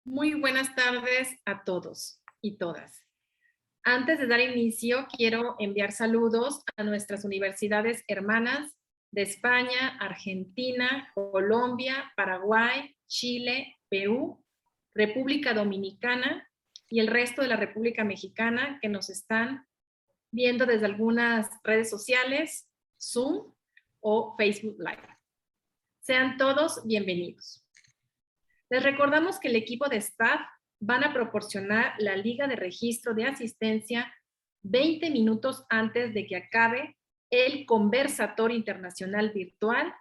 Muy buenas tardes a todos y todas. Antes de dar inicio, quiero enviar saludos a nuestras universidades hermanas de España, Argentina, Colombia, Paraguay, Chile, Perú, República Dominicana y el resto de la República Mexicana que nos están viendo desde algunas redes sociales, Zoom o Facebook Live. Sean todos bienvenidos. Les recordamos que el equipo de staff van a proporcionar la liga de registro de asistencia 20 minutos antes de que acabe el conversatorio internacional virtual.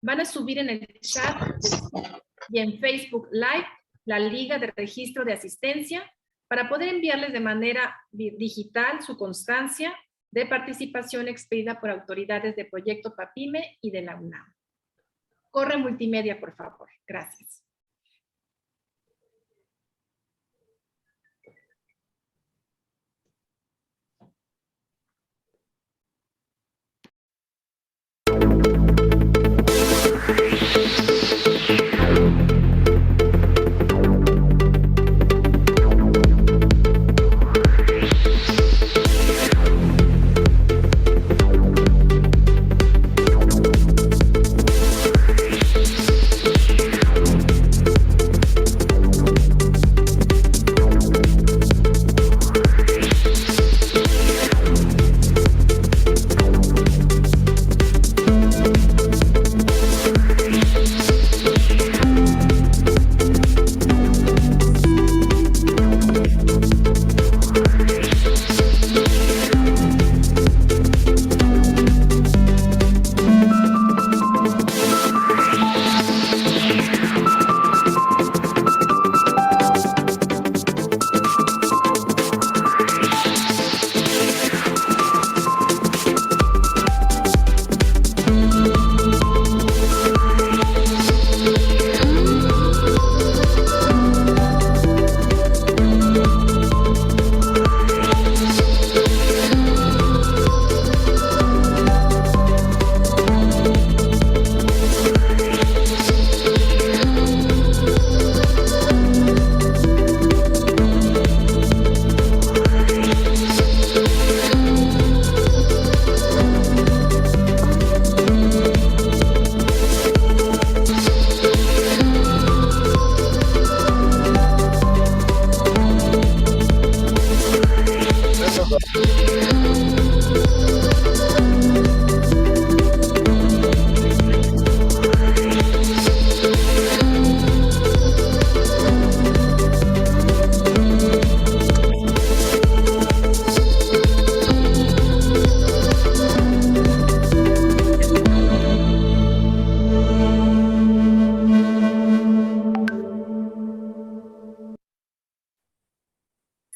Van a subir en el chat y en Facebook Live la liga de registro de asistencia para poder enviarles de manera digital su constancia de participación expedida por autoridades de Proyecto PAPIME y de la UNAM. Corre multimedia, por favor. Gracias.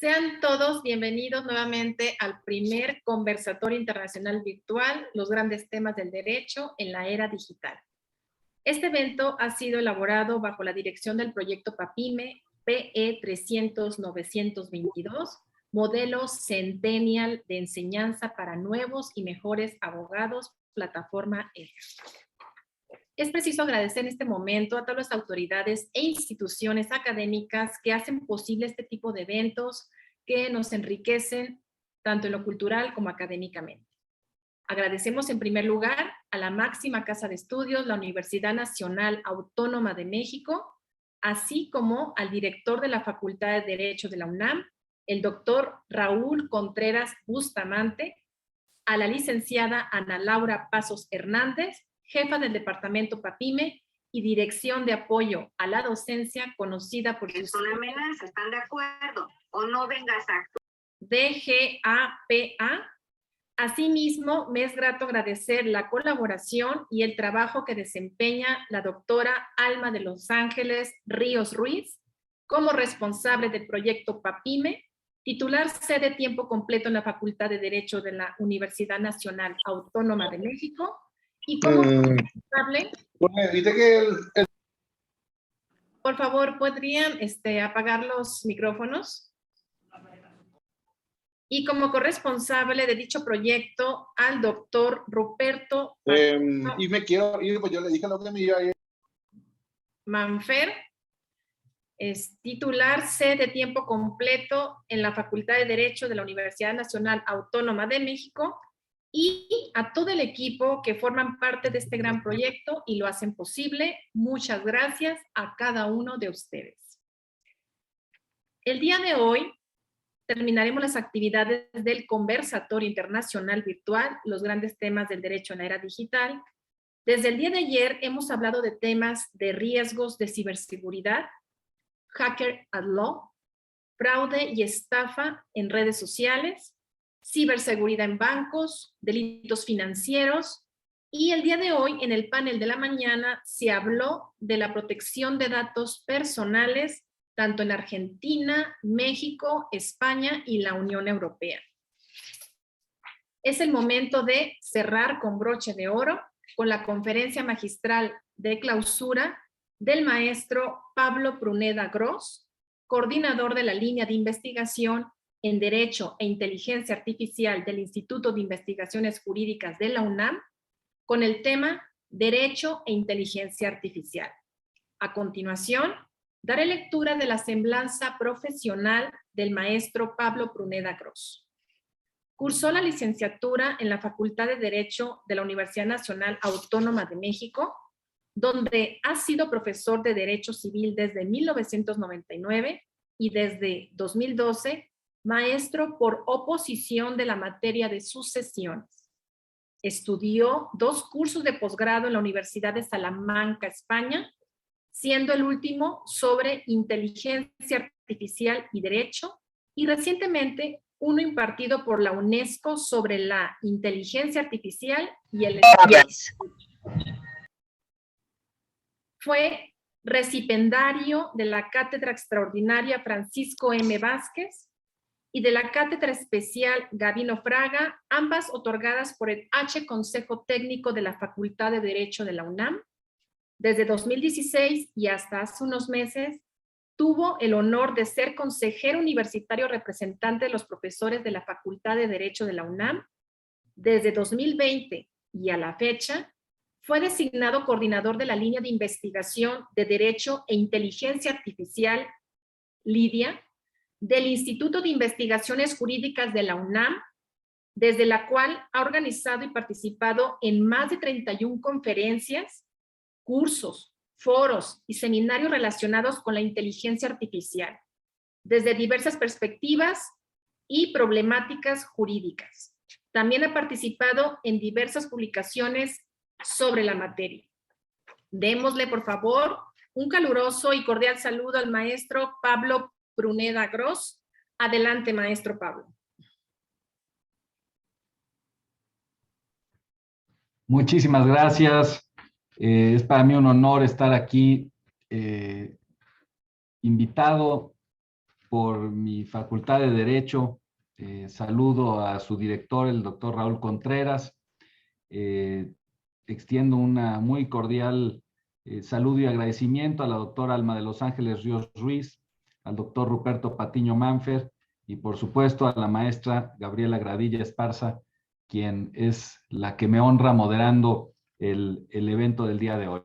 Sean todos bienvenidos nuevamente al primer conversatorio internacional virtual, los grandes temas del derecho en la era digital. Este evento ha sido elaborado bajo la dirección del proyecto PAPIME PE 300-922, modelo Centennial de enseñanza para nuevos y mejores abogados, plataforma EGA. Es preciso agradecer en este momento a todas las autoridades e instituciones académicas que hacen posible este tipo de eventos que nos enriquecen tanto en lo cultural como académicamente. Agradecemos en primer lugar a la máxima casa de estudios, la Universidad Nacional Autónoma de México, así como al director de la Facultad de Derecho de la UNAM, el doctor Raúl Contreras Bustamante, a la licenciada Ana Laura Pasos Hernández, jefa del departamento PAPIME y dirección de apoyo a la docencia conocida por sus siglas, ¿están de acuerdo? O no vengas a DGAPA. Asimismo, me es grato agradecer la colaboración y el trabajo que desempeña la doctora Alma de Los Ángeles Ríos Ruiz como responsable del proyecto PAPIME, titular sede tiempo completo en la Facultad de Derecho de la Universidad Nacional Autónoma de México y como responsable... Por favor, ¿podrían apagar los micrófonos? Y como corresponsable de dicho proyecto al doctor Ruperto y me quiero ir, pues yo le dije lo que me iba a ir. Manfer, Es titular C de tiempo completo en la Facultad de Derecho de la Universidad Nacional Autónoma de México, y a todo el equipo que forman parte de este gran proyecto y lo hacen posible. Muchas gracias a cada uno de ustedes. El día de hoy terminaremos las actividades del conversatorio internacional virtual, los grandes temas del derecho en la era digital. Desde el día de ayer hemos hablado de temas de riesgos de ciberseguridad, hacker at law, fraude y estafa en redes sociales, ciberseguridad en bancos, delitos financieros, y el día de hoy en el panel de la mañana se habló de la protección de datos personales tanto en Argentina, México, España y la Unión Europea. Es el momento de cerrar con broche de oro con la conferencia magistral de clausura del maestro Pablo Pruneda Gross, coordinador de la línea de investigación en Derecho e Inteligencia Artificial del Instituto de Investigaciones Jurídicas de la UNAM, con el tema Derecho e Inteligencia Artificial. A continuación, daré lectura de la semblanza profesional del maestro Pablo Pruneda Gross. Cursó la licenciatura en la Facultad de Derecho de la Universidad Nacional Autónoma de México, donde ha sido profesor de Derecho Civil desde 1999 y desde 2012, maestro por oposición de la materia de sucesiones. Estudió 2 cursos de posgrado en la Universidad de Salamanca, España, siendo el último sobre inteligencia artificial y derecho, y recientemente uno impartido por la UNESCO sobre la inteligencia artificial y el Fue recipendario de la Cátedra Extraordinaria Francisco M. Vázquez y de la Cátedra Especial Gabino Fraga, ambas otorgadas por el H. Consejo Técnico de la Facultad de Derecho de la UNAM. Desde 2016 y hasta hace unos meses, tuvo el honor de ser consejero universitario representante de los profesores de la Facultad de Derecho de la UNAM. Desde 2020 y a la fecha, fue designado coordinador de la línea de investigación de Derecho e Inteligencia Artificial, LIDIA, del Instituto de Investigaciones Jurídicas de la UNAM, desde la cual ha organizado y participado en más de 31 conferencias, cursos, foros y seminarios relacionados con la inteligencia artificial, desde diversas perspectivas y problemáticas jurídicas. También ha participado en diversas publicaciones sobre la materia. Démosle, por favor, un caluroso y cordial saludo al maestro Pablo Pruneda Gross. Adelante, maestro Pablo. Muchísimas gracias. Es para mí un honor estar aquí, invitado por mi Facultad de Derecho. Saludo a su director, el doctor Raúl Contreras. Extiendo una muy cordial saludo y agradecimiento a la doctora Alma de los Ángeles Ríos Ruiz, al doctor Ruperto Patiño Manfer y por supuesto a la maestra Gabriela Gradilla Esparza, quien es la que me honra moderando el evento del día de hoy.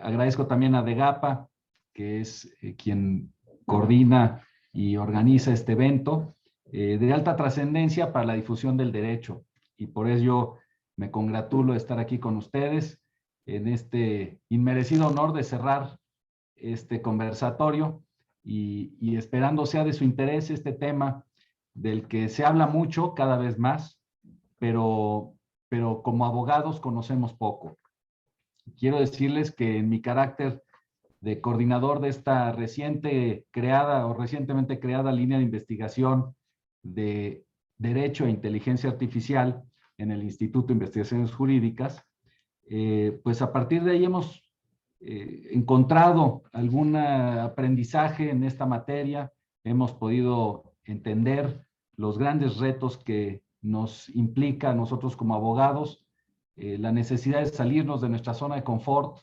Agradezco también a DEGAPA, que es quien coordina y organiza este evento de alta trascendencia para la difusión del derecho, y por ello me congratulo de estar aquí con ustedes en este inmerecido honor de cerrar este conversatorio y esperando sea de su interés este tema del que se habla mucho cada vez más, pero como abogados conocemos poco. Quiero decirles que en mi carácter de coordinador de esta recientemente creada línea de investigación de Derecho e Inteligencia Artificial en el Instituto de Investigaciones Jurídicas, pues a partir de ahí hemos encontrado algún aprendizaje en esta materia, hemos podido entender los grandes retos que nos implica a nosotros como abogados, la necesidad de salirnos de nuestra zona de confort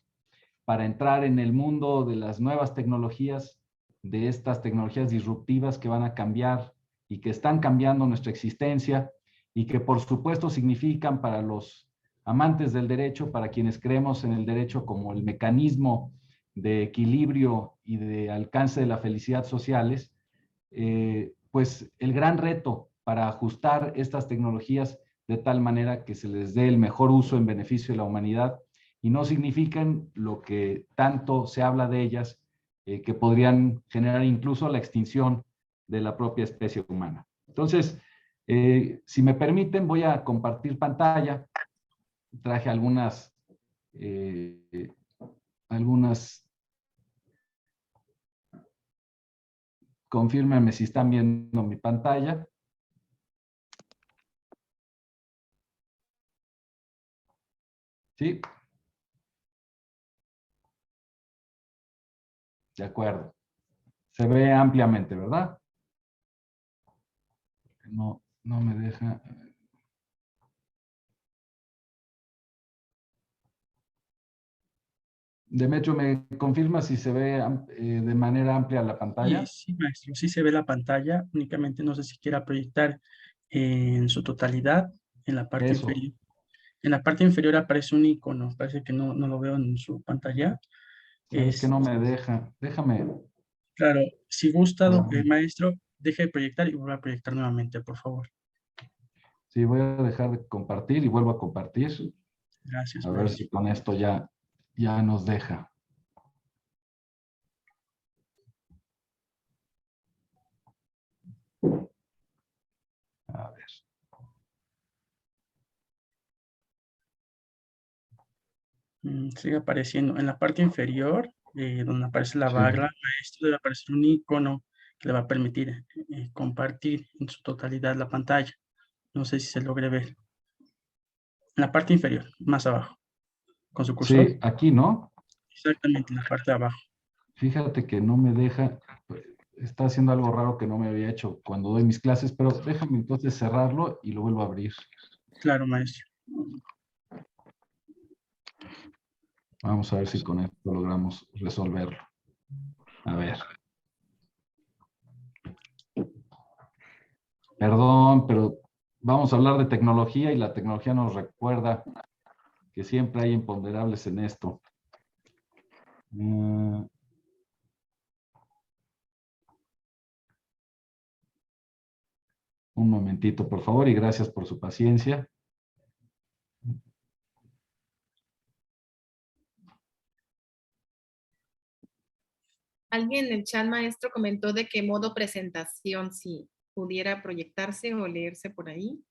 para entrar en el mundo de las nuevas tecnologías, de estas tecnologías disruptivas que van a cambiar y que están cambiando nuestra existencia y que por supuesto significan para los amantes del derecho, para quienes creemos en el derecho como el mecanismo de equilibrio y de alcance de la felicidad sociales, pues el gran reto para ajustar estas tecnologías de tal manera que se les dé el mejor uso en beneficio de la humanidad y no significan lo que tanto se habla de ellas, que podrían generar incluso la extinción de la propia especie humana. Entonces, si me permiten, voy a compartir pantalla. Traje algunas confírmenme si están viendo mi pantalla. ¿Sí? De acuerdo. Se ve ampliamente, ¿verdad? No me deja. Demetrio, ¿me confirma si se ve de manera amplia la Y pantalla? sí, maestro, sí se ve la pantalla, únicamente no sé si quiera proyectar en su totalidad en la parte Eso. inferior. En la parte inferior aparece un icono, parece que no lo veo en su pantalla. Es que no me deja. Déjame. Claro, si gusta, Solamente. maestro, deje de proyectar y vuelva a proyectar nuevamente, por favor. Sí, voy a dejar de compartir y vuelvo a compartir. Gracias, A ver maestro. si con esto ya nos deja. A ver. Sigue apareciendo en la parte inferior, donde aparece la Sí. barra, maestro, debe aparecer un icono que le va a permitir compartir en su totalidad la pantalla. No sé si se logre ver. En la parte inferior, más abajo, con su cursor. Sí, aquí, ¿no? Exactamente, en la parte de abajo. Fíjate que no me deja. Está haciendo algo raro que no me había hecho cuando doy mis clases, pero déjame entonces cerrarlo y lo vuelvo a abrir. Claro, maestro. Vamos a ver si con esto logramos resolverlo. A ver. Perdón, pero vamos a hablar de tecnología y la tecnología nos recuerda que siempre hay imponderables en esto. Un momentito, por favor, y gracias por su paciencia. Alguien en el chat, maestro, comentó de qué modo presentación, si pudiera proyectarse o leerse por ahí.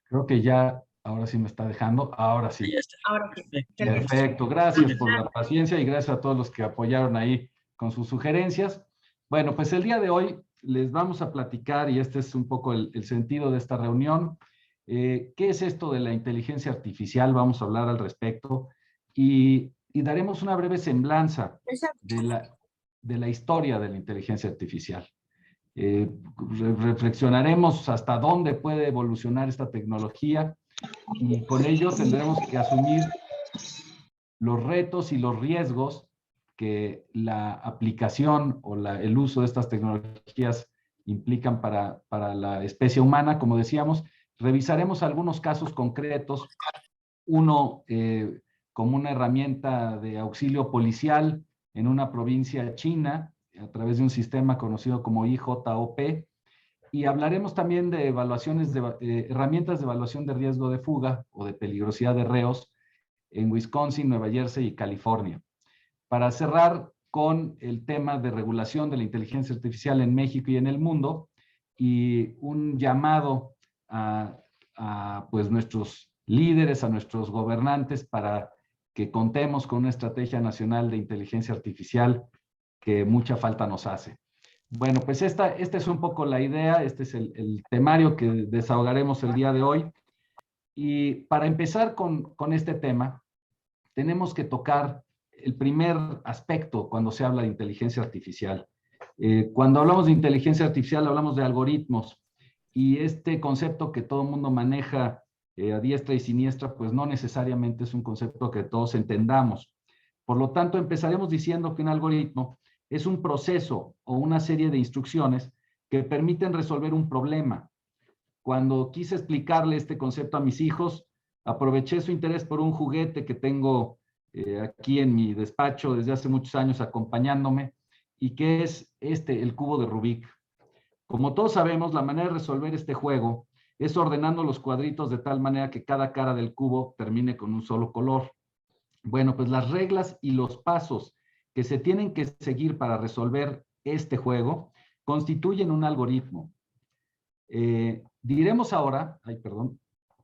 Creo que ya, ahora sí me está dejando. Ahora sí. Ahí está. Ahora sí. Perfecto. Perfecto. Gracias por la paciencia y gracias a todos los que apoyaron ahí con sus sugerencias. Bueno, pues el día de hoy les vamos a platicar, y este es un poco el sentido de esta reunión, ¿qué es esto de la inteligencia artificial? Vamos a hablar al respecto y daremos una breve semblanza de la historia de la inteligencia artificial. Reflexionaremos hasta dónde puede evolucionar esta tecnología y con ello tendremos que asumir los retos y los riesgos que la aplicación o el uso de estas tecnologías implican para la especie humana. Como decíamos, revisaremos algunos casos concretos, uno como una herramienta de auxilio policial en una provincia china a través de un sistema conocido como IJOP, y hablaremos también de evaluaciones herramientas de evaluación de riesgo de fuga o de peligrosidad de reos en Wisconsin, Nueva Jersey y California. Para cerrar con el tema de regulación de la inteligencia artificial en México y en el mundo, y un llamado a pues nuestros líderes, a nuestros gobernantes, para que contemos con una estrategia nacional de inteligencia artificial que mucha falta nos hace. Bueno, pues esta es un poco la idea, este es el temario que desahogaremos el día de hoy. Y para empezar con este tema, tenemos que tocar el primer aspecto cuando se habla de inteligencia artificial. Cuando hablamos de inteligencia artificial, hablamos de algoritmos, y este concepto que todo el mundo maneja a diestra y siniestra, pues no necesariamente es un concepto que todos entendamos. Por lo tanto, empezaremos diciendo que un algoritmo es un proceso o una serie de instrucciones que permiten resolver un problema. Cuando quise explicarle este concepto a mis hijos, aproveché su interés por un juguete que tengo aquí en mi despacho desde hace muchos años acompañándome, y que es el cubo de Rubik. Como todos sabemos, la manera de resolver este juego es ordenando los cuadritos de tal manera que cada cara del cubo termine con un solo color. Bueno, pues las reglas y los pasos que se tienen que seguir para resolver este juego constituyen un algoritmo. Diremos ahora,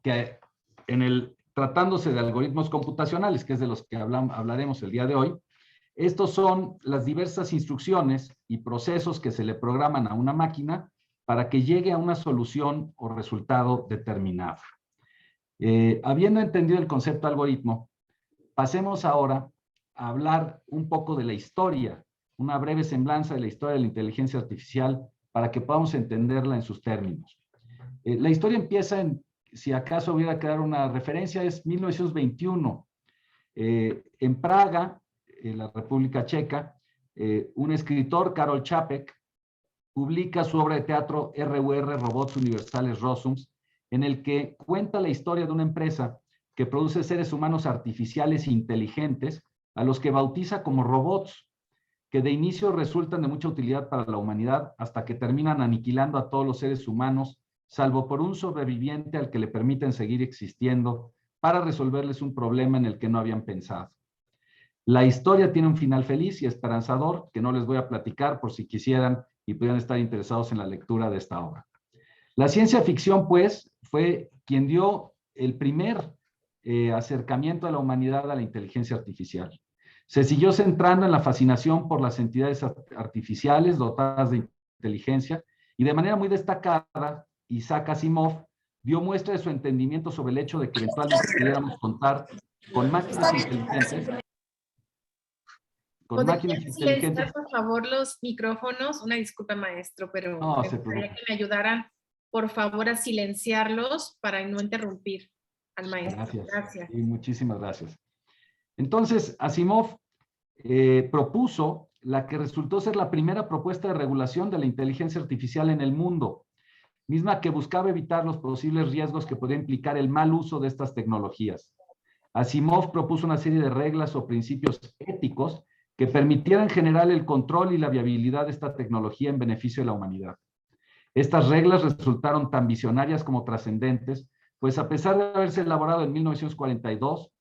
que tratándose de algoritmos computacionales, que es de los que hablaremos el día de hoy, estos son las diversas instrucciones y procesos que se le programan a una máquina para que llegue a una solución o resultado determinado. Habiendo entendido el concepto algoritmo, pasemos ahora a hablar un poco de la historia, una breve semblanza de la historia de la inteligencia artificial para que podamos entenderla en sus términos. La historia empieza si acaso hubiera que dar una referencia, es 1921. En Praga, en la República Checa, un escritor, Karol Čapek, publica su obra de teatro RUR, Robots Universales Rozums, en el que cuenta la historia de una empresa que produce seres humanos artificiales inteligentes a los que bautiza como robots, que de inicio resultan de mucha utilidad para la humanidad hasta que terminan aniquilando a todos los seres humanos, salvo por un sobreviviente al que le permiten seguir existiendo para resolverles un problema en el que no habían pensado. La historia tiene un final feliz y esperanzador que no les voy a platicar por si quisieran y pudieran estar interesados en la lectura de esta obra. La ciencia ficción, pues, fue quien dio el primer acercamiento a la humanidad a la inteligencia artificial. Se siguió centrando en la fascinación por las entidades artificiales dotadas de inteligencia y de manera muy destacada, Isaac Asimov dio muestra de su entendimiento sobre el hecho de que eventualmente pudiéramos contar con máquinas inteligentes. ¿Podrían silenciar, por favor, los micrófonos? Una disculpa, maestro, pero no, me gustaría que me ayudaran, por favor, a silenciarlos para no interrumpir al maestro. Gracias. Sí, muchísimas gracias. Entonces, Asimov propuso la que resultó ser la primera propuesta de regulación de la inteligencia artificial en el mundo, misma que buscaba evitar los posibles riesgos que podía implicar el mal uso de estas tecnologías. Asimov propuso una serie de reglas o principios éticos que permitieran generar el control y la viabilidad de esta tecnología en beneficio de la humanidad. Estas reglas resultaron tan visionarias como trascendentes, pues a pesar de haberse elaborado en 1942,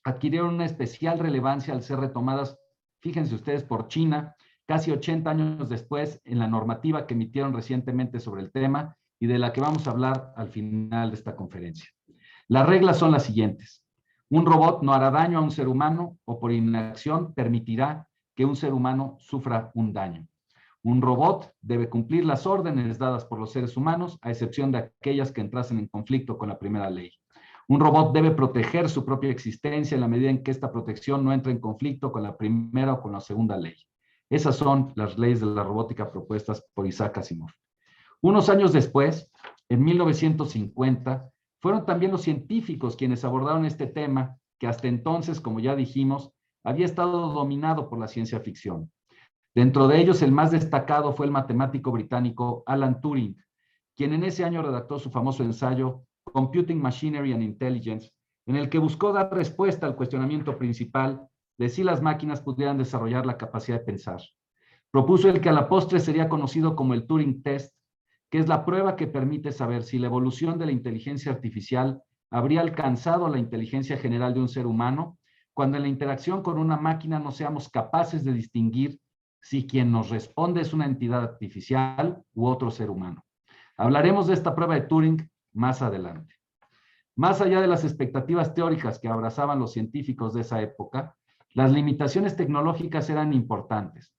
adquirieron una especial relevancia al ser retomadas, fíjense ustedes, por China, casi 80 años después, en la normativa que emitieron recientemente sobre el tema y de la que vamos a hablar al final de esta conferencia. Las reglas son las siguientes. Un robot no hará daño a un ser humano o por inacción permitirá que un ser humano sufra un daño. Un robot debe cumplir las órdenes dadas por los seres humanos, a excepción de aquellas que entrasen en conflicto con la primera ley. Un robot debe proteger su propia existencia en la medida en que esta protección no entre en conflicto con la primera o con la segunda ley. Esas son las leyes de la robótica propuestas por Isaac Asimov. Unos años después, en 1950, fueron también los científicos quienes abordaron este tema que hasta entonces, como ya dijimos, había estado dominado por la ciencia ficción. Dentro de ellos, el más destacado fue el matemático británico Alan Turing, quien en ese año redactó su famoso ensayo Computing Machinery and Intelligence, en el que buscó dar respuesta al cuestionamiento principal de si las máquinas pudieran desarrollar la capacidad de pensar. Propuso el que a la postre sería conocido como el Turing Test, que es la prueba que permite saber si la evolución de la inteligencia artificial habría alcanzado la inteligencia general de un ser humano cuando en la interacción con una máquina no seamos capaces de distinguir si quien nos responde es una entidad artificial u otro ser humano. Hablaremos de esta prueba de Turing más adelante. Más allá de las expectativas teóricas que abrazaban los científicos de esa época, las limitaciones tecnológicas eran importantes.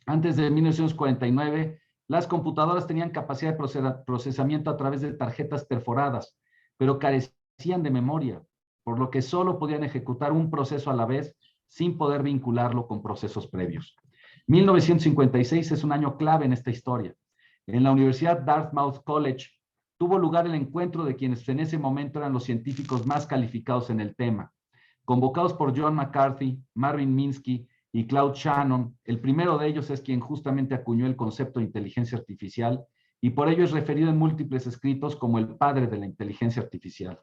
Antes de 1949, las computadoras tenían capacidad de procesamiento a través de tarjetas perforadas, pero carecían de memoria, por lo que solo podían ejecutar un proceso a la vez sin poder vincularlo con procesos previos. 1956 es un año clave en esta historia. En la Universidad Dartmouth College tuvo lugar el encuentro de quienes en ese momento eran los científicos más calificados en el tema. Convocados por John McCarthy, Marvin Minsky y Claude Shannon, el primero de ellos es quien justamente acuñó el concepto de inteligencia artificial y por ello es referido en múltiples escritos como el padre de la inteligencia artificial.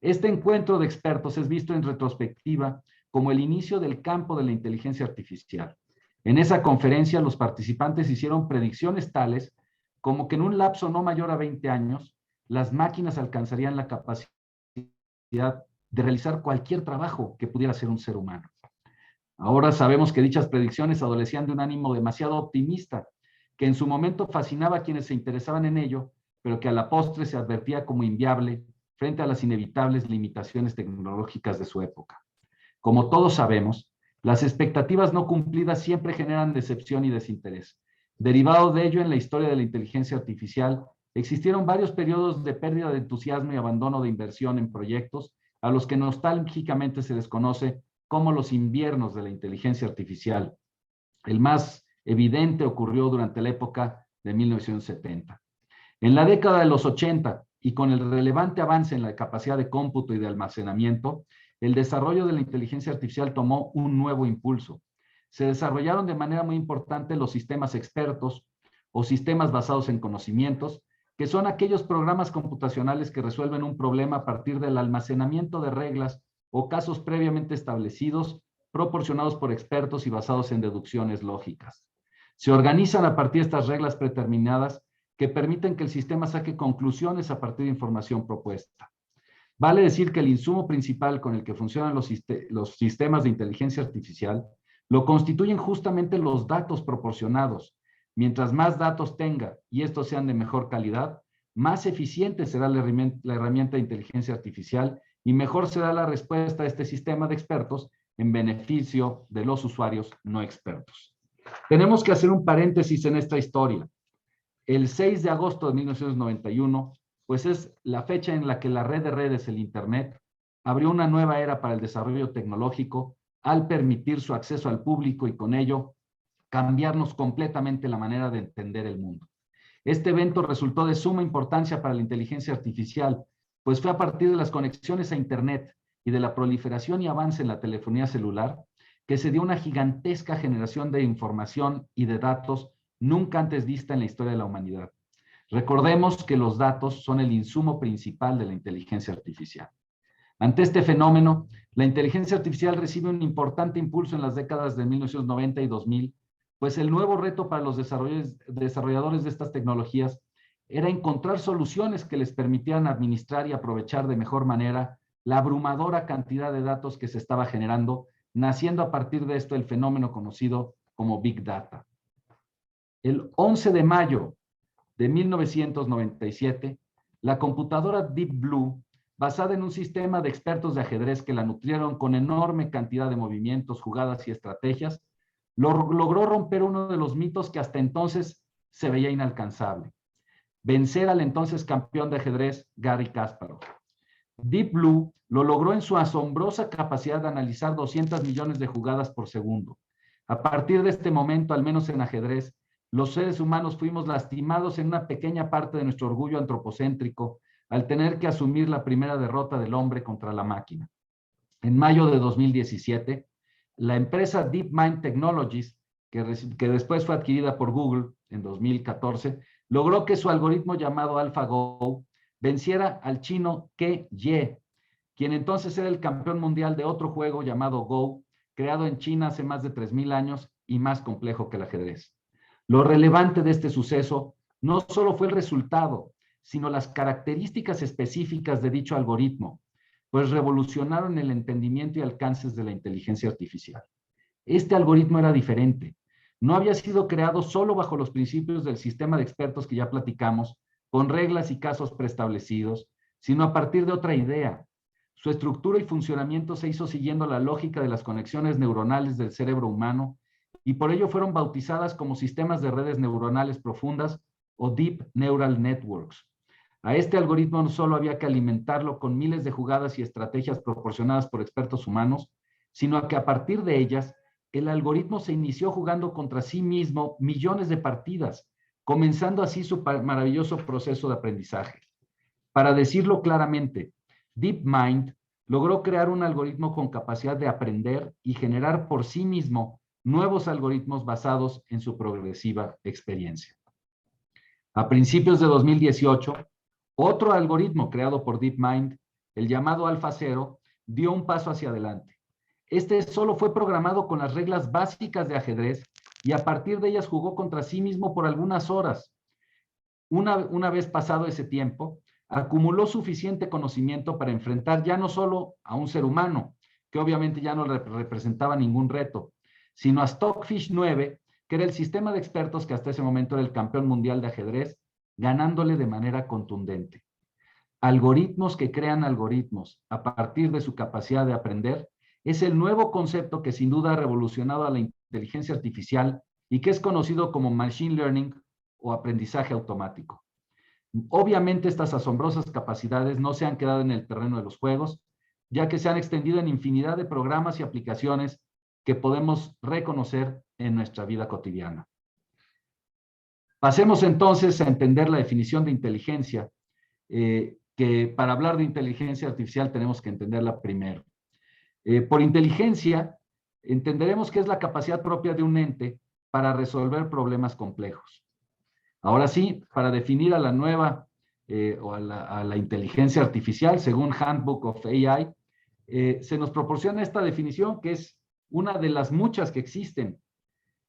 Este encuentro de expertos es visto en retrospectiva como el inicio del campo de la inteligencia artificial. En esa conferencia, los participantes hicieron predicciones tales como que en un lapso no mayor a 20 años, las máquinas alcanzarían la capacidad de realizar cualquier trabajo que pudiera hacer un ser humano. Ahora sabemos que dichas predicciones adolecían de un ánimo demasiado optimista, que en su momento fascinaba a quienes se interesaban en ello, pero que a la postre se advertía como inviable frente a las inevitables limitaciones tecnológicas de su época. Como todos sabemos, las expectativas no cumplidas siempre generan decepción y desinterés. Derivado de ello, en la historia de la inteligencia artificial, existieron varios periodos de pérdida de entusiasmo y abandono de inversión en proyectos a los que nostálgicamente se les conoce como los inviernos de la inteligencia artificial. El más evidente ocurrió durante la época de 1970. En la década de los 80, y con el relevante avance en la capacidad de cómputo y de almacenamiento, el desarrollo de la inteligencia artificial tomó un nuevo impulso. Se desarrollaron de manera muy importante los sistemas expertos o sistemas basados en conocimientos, que son aquellos programas computacionales que resuelven un problema a partir del almacenamiento de reglas o casos previamente establecidos, proporcionados por expertos y basados en deducciones lógicas. Se organizan a partir de estas reglas predeterminadas que permiten que el sistema saque conclusiones a partir de información propuesta. Vale decir que el insumo principal con el que funcionan los sistemas de inteligencia artificial lo constituyen justamente los datos proporcionados. Mientras más datos tenga y estos sean de mejor calidad, más eficiente será la herramienta de inteligencia artificial y mejor será la respuesta a este sistema de expertos en beneficio de los usuarios no expertos. Tenemos que hacer un paréntesis en esta historia. El 6 de agosto de 1991, pues es la fecha en la que la red de redes, el Internet, abrió una nueva era para el desarrollo tecnológico al permitir su acceso al público y con ello cambiarnos completamente la manera de entender el mundo. Este evento resultó de suma importancia para la inteligencia artificial, pues fue a partir de las conexiones a Internet y de la proliferación y avance en la telefonía celular que se dio una gigantesca generación de información y de datos nunca antes vista en la historia de la humanidad. Recordemos que los datos son el insumo principal de la inteligencia artificial. Ante este fenómeno, la inteligencia artificial recibe un importante impulso en las décadas de 1990 y 2000, pues el nuevo reto para los desarrolladores de estas tecnologías era encontrar soluciones que les permitieran administrar y aprovechar de mejor manera la abrumadora cantidad de datos que se estaba generando, naciendo a partir de esto el fenómeno conocido como Big Data. El 11 de mayo de 1997, la computadora Deep Blue, basada en un sistema de expertos de ajedrez que la nutrieron con enorme cantidad de movimientos, jugadas y estrategias, logró romper uno de los mitos que hasta entonces se veía inalcanzable: vencer al entonces campeón de ajedrez Garry Kasparov. Deep Blue lo logró en su asombrosa capacidad de analizar 200 millones de jugadas por segundo. A partir de este momento, al menos en ajedrez, los seres humanos fuimos lastimados en una pequeña parte de nuestro orgullo antropocéntrico al tener que asumir la primera derrota del hombre contra la máquina. En mayo de 2017, la empresa DeepMind Technologies, que después fue adquirida por Google en 2014, logró que su algoritmo llamado AlphaGo venciera al chino Ke Ye, quien entonces era el campeón mundial de otro juego llamado Go, creado en China hace más de 3,000 años y más complejo que el ajedrez. Lo relevante de este suceso no solo fue el resultado, sino las características específicas de dicho algoritmo, pues revolucionaron el entendimiento y alcances de la inteligencia artificial. Este algoritmo era diferente. No había sido creado solo bajo los principios del sistema de expertos que ya platicamos, con reglas y casos preestablecidos, sino a partir de otra idea. Su estructura y funcionamiento se hizo siguiendo la lógica de las conexiones neuronales del cerebro humano y por ello fueron bautizadas como sistemas de redes neuronales profundas o Deep Neural Networks. A este algoritmo no solo había que alimentarlo con miles de jugadas y estrategias proporcionadas por expertos humanos, sino que a partir de ellas, el algoritmo se inició jugando contra sí mismo millones de partidas, comenzando así su maravilloso proceso de aprendizaje. Para decirlo claramente, DeepMind logró crear un algoritmo con capacidad de aprender y generar por sí mismo nuevos algoritmos basados en su progresiva experiencia. A principios de 2018, otro algoritmo creado por DeepMind, el llamado AlphaZero, dio un paso hacia adelante. Este solo fue programado con las reglas básicas de ajedrez y a partir de ellas jugó contra sí mismo por algunas horas. Una vez pasado ese tiempo, acumuló suficiente conocimiento para enfrentar ya no solo a un ser humano, que obviamente ya no representaba ningún reto, sino a Stockfish 9, que era el sistema de expertos que hasta ese momento era el campeón mundial de ajedrez, ganándole de manera contundente. Algoritmos que crean algoritmos a partir de su capacidad de aprender es el nuevo concepto que sin duda ha revolucionado a la inteligencia artificial y que es conocido como Machine Learning o aprendizaje automático. Obviamente estas asombrosas capacidades no se han quedado en el terreno de los juegos, ya que se han extendido en infinidad de programas y aplicaciones que podemos reconocer en nuestra vida cotidiana. Pasemos entonces a entender la definición de inteligencia, que para hablar de inteligencia artificial tenemos que entenderla primero. Por inteligencia, entenderemos que es la capacidad propia de un ente para resolver problemas complejos. Ahora sí, para definir a la nueva o a la inteligencia artificial, según Handbook of AI, se nos proporciona esta definición que es una de las muchas que existen.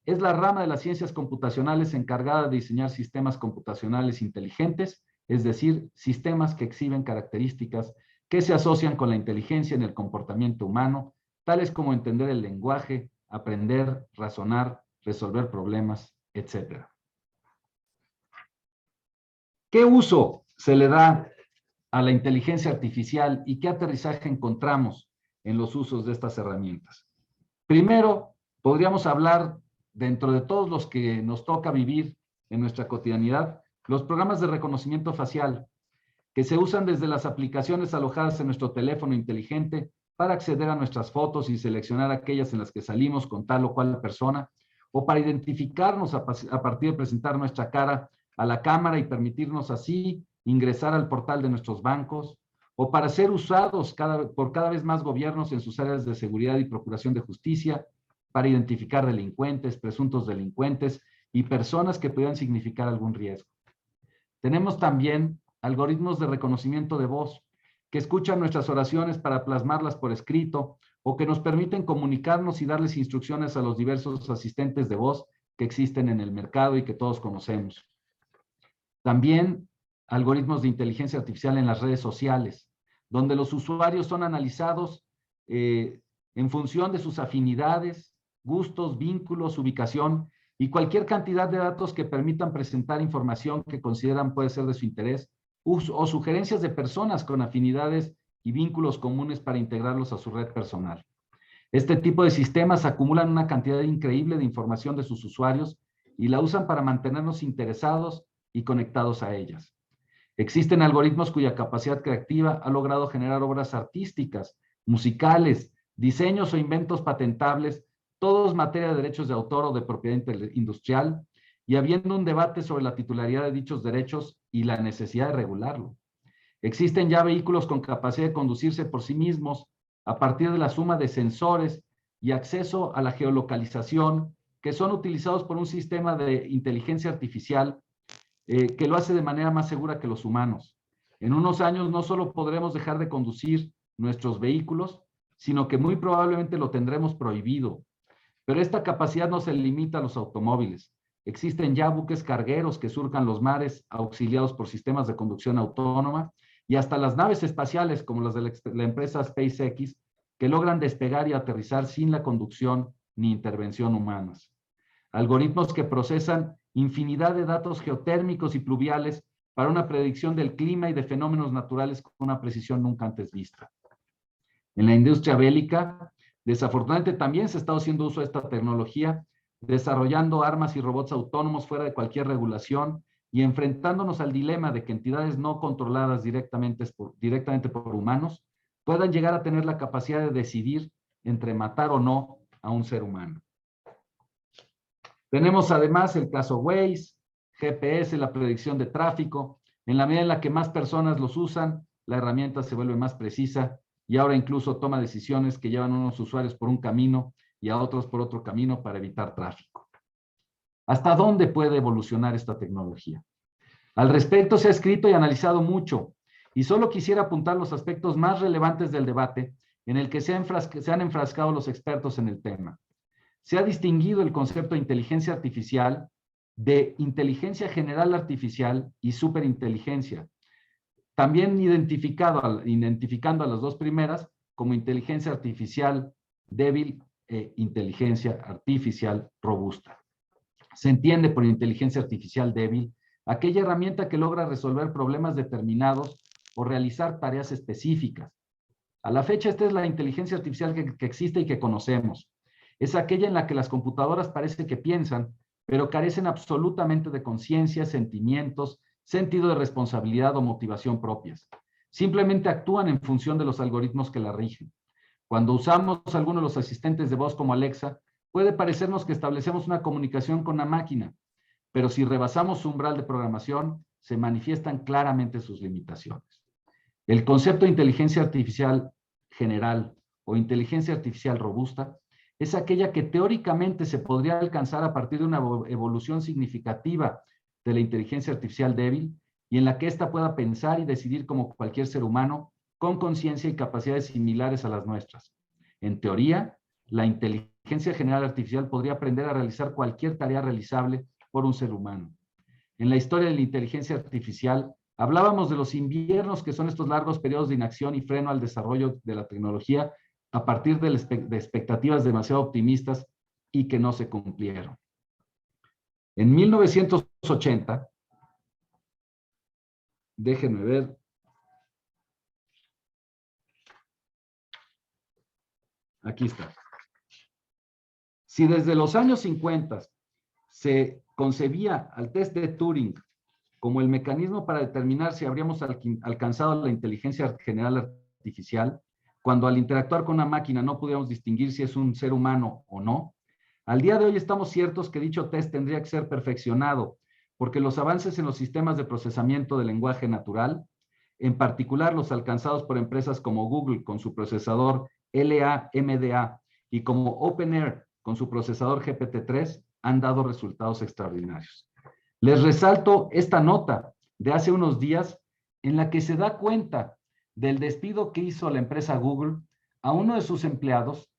Es la rama de las ciencias computacionales encargada de diseñar sistemas computacionales inteligentes, es decir, sistemas que exhiben características que se asocian con la inteligencia en el comportamiento humano, tales como entender el lenguaje, aprender, razonar, resolver problemas, etc. ¿Qué uso se le da a la inteligencia artificial y qué aterrizaje encontramos en los usos de estas herramientas? Primero, podríamos hablar, dentro de todos los que nos toca vivir en nuestra cotidianidad, los programas de reconocimiento facial, que se usan desde las aplicaciones alojadas en nuestro teléfono inteligente para acceder a nuestras fotos y seleccionar aquellas en las que salimos con tal o cual persona, o para identificarnos a partir de presentar nuestra cara a la cámara y permitirnos así ingresar al portal de nuestros bancos, o para ser usados por cada vez más gobiernos en sus áreas de seguridad y procuración de justicia, para identificar delincuentes, presuntos delincuentes y personas que pudieran significar algún riesgo. Tenemos también algoritmos de reconocimiento de voz, que escuchan nuestras oraciones para plasmarlas por escrito, o que nos permiten comunicarnos y darles instrucciones a los diversos asistentes de voz que existen en el mercado y que todos conocemos. También algoritmos de inteligencia artificial en las redes sociales, donde los usuarios son analizados en función de sus afinidades, gustos, vínculos, ubicación y cualquier cantidad de datos que permitan presentar información que consideran puede ser de su interés o sugerencias de personas con afinidades y vínculos comunes para integrarlos a su red personal. Este tipo de sistemas acumulan una cantidad increíble de información de sus usuarios y la usan para mantenernos interesados y conectados a ellas. Existen algoritmos cuya capacidad creativa ha logrado generar obras artísticas, musicales, diseños o inventos patentables, todos materia de derechos de autor o de propiedad industrial, y habiendo un debate sobre la titularidad de dichos derechos y la necesidad de regularlo. Existen ya vehículos con capacidad de conducirse por sí mismos a partir de la suma de sensores y acceso a la geolocalización que son utilizados por un sistema de inteligencia artificial que lo hace de manera más segura que los humanos. En unos años no solo podremos dejar de conducir nuestros vehículos, sino que muy probablemente lo tendremos prohibido. Pero esta capacidad no se limita a los automóviles. Existen ya buques cargueros que surcan los mares auxiliados por sistemas de conducción autónoma y hasta las naves espaciales como las de la empresa SpaceX que logran despegar y aterrizar sin la conducción ni intervención humanas. Algoritmos que procesan infinidad de datos geotérmicos y pluviales para una predicción del clima y de fenómenos naturales con una precisión nunca antes vista. En la industria bélica, desafortunadamente también se está haciendo uso de esta tecnología, desarrollando armas y robots autónomos fuera de cualquier regulación y enfrentándonos al dilema de que entidades no controladas directamente por humanos puedan llegar a tener la capacidad de decidir entre matar o no a un ser humano. Tenemos además el caso Waze, GPS, la predicción de tráfico. En la medida en la que más personas los usan, la herramienta se vuelve más precisa y ahora incluso toma decisiones que llevan a unos usuarios por un camino y a otros por otro camino para evitar tráfico. ¿Hasta dónde puede evolucionar esta tecnología? Al respecto se ha escrito y analizado mucho, y solo quisiera apuntar los aspectos más relevantes del debate en el que se han enfrascado los expertos en el tema. Se ha distinguido el concepto de inteligencia artificial de inteligencia general artificial y superinteligencia, también identificando a las dos primeras como inteligencia artificial débil e inteligencia artificial robusta. Se entiende por inteligencia artificial débil aquella herramienta que logra resolver problemas determinados o realizar tareas específicas. A la fecha, esta es la inteligencia artificial que existe y que conocemos. Es aquella en la que las computadoras parece que piensan, pero carecen absolutamente de conciencia, sentimientos, sentido de responsabilidad o motivación propias. Simplemente actúan en función de los algoritmos que la rigen. Cuando usamos alguno de los asistentes de voz como Alexa, puede parecernos que establecemos una comunicación con la máquina, pero si rebasamos su umbral de programación, se manifiestan claramente sus limitaciones. El concepto de inteligencia artificial general o inteligencia artificial robusta es aquella que teóricamente se podría alcanzar a partir de una evolución significativa de la inteligencia artificial débil y en la que ésta pueda pensar y decidir como cualquier ser humano con conciencia y capacidades similares a las nuestras. En teoría, la inteligencia general artificial podría aprender a realizar cualquier tarea realizable por un ser humano. En la historia de la inteligencia artificial, hablábamos de los inviernos, que son estos largos periodos de inacción y freno al desarrollo de la tecnología a partir de expectativas demasiado optimistas y que no se cumplieron. En 1980, déjenme ver, aquí está. Si desde los años 50 se concebía al test de Turing como el mecanismo para determinar si habríamos alcanzado la inteligencia general artificial, cuando al interactuar con una máquina no pudiéramos distinguir si es un ser humano o no, al día de hoy estamos ciertos que dicho test tendría que ser perfeccionado, porque los avances en los sistemas de procesamiento del lenguaje natural, en particular los alcanzados por empresas como Google con su procesador LaMDA y como OpenAI con su procesador GPT-3, han dado resultados extraordinarios. Les resalto esta nota de hace unos días en la que se da cuenta del despido que hizo la empresa Google a uno de sus empleados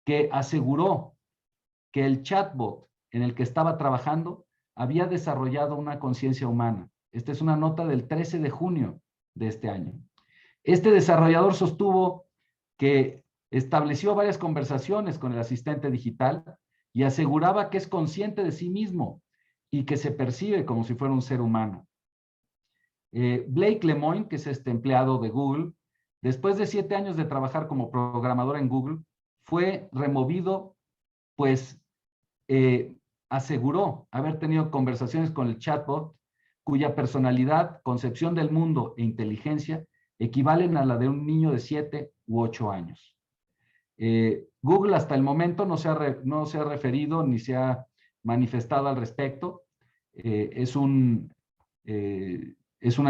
que aseguró que el chatbot en el que estaba trabajando había desarrollado una conciencia humana. Esta es una nota del 13 de junio de este año. Este desarrollador sostuvo que estableció varias conversaciones con el asistente digital y aseguraba que es consciente de sí mismo y que se percibe como si fuera un ser humano. Blake Lemoine, que es este empleado de Google, después de 7 años de trabajar como programador en Google, fue removido, pues aseguró haber tenido conversaciones con el chatbot cuya personalidad, concepción del mundo e inteligencia equivalen a la de un niño de 7 u 8 años. Google hasta el momento no se ha referido ni se ha manifestado al respecto. Es una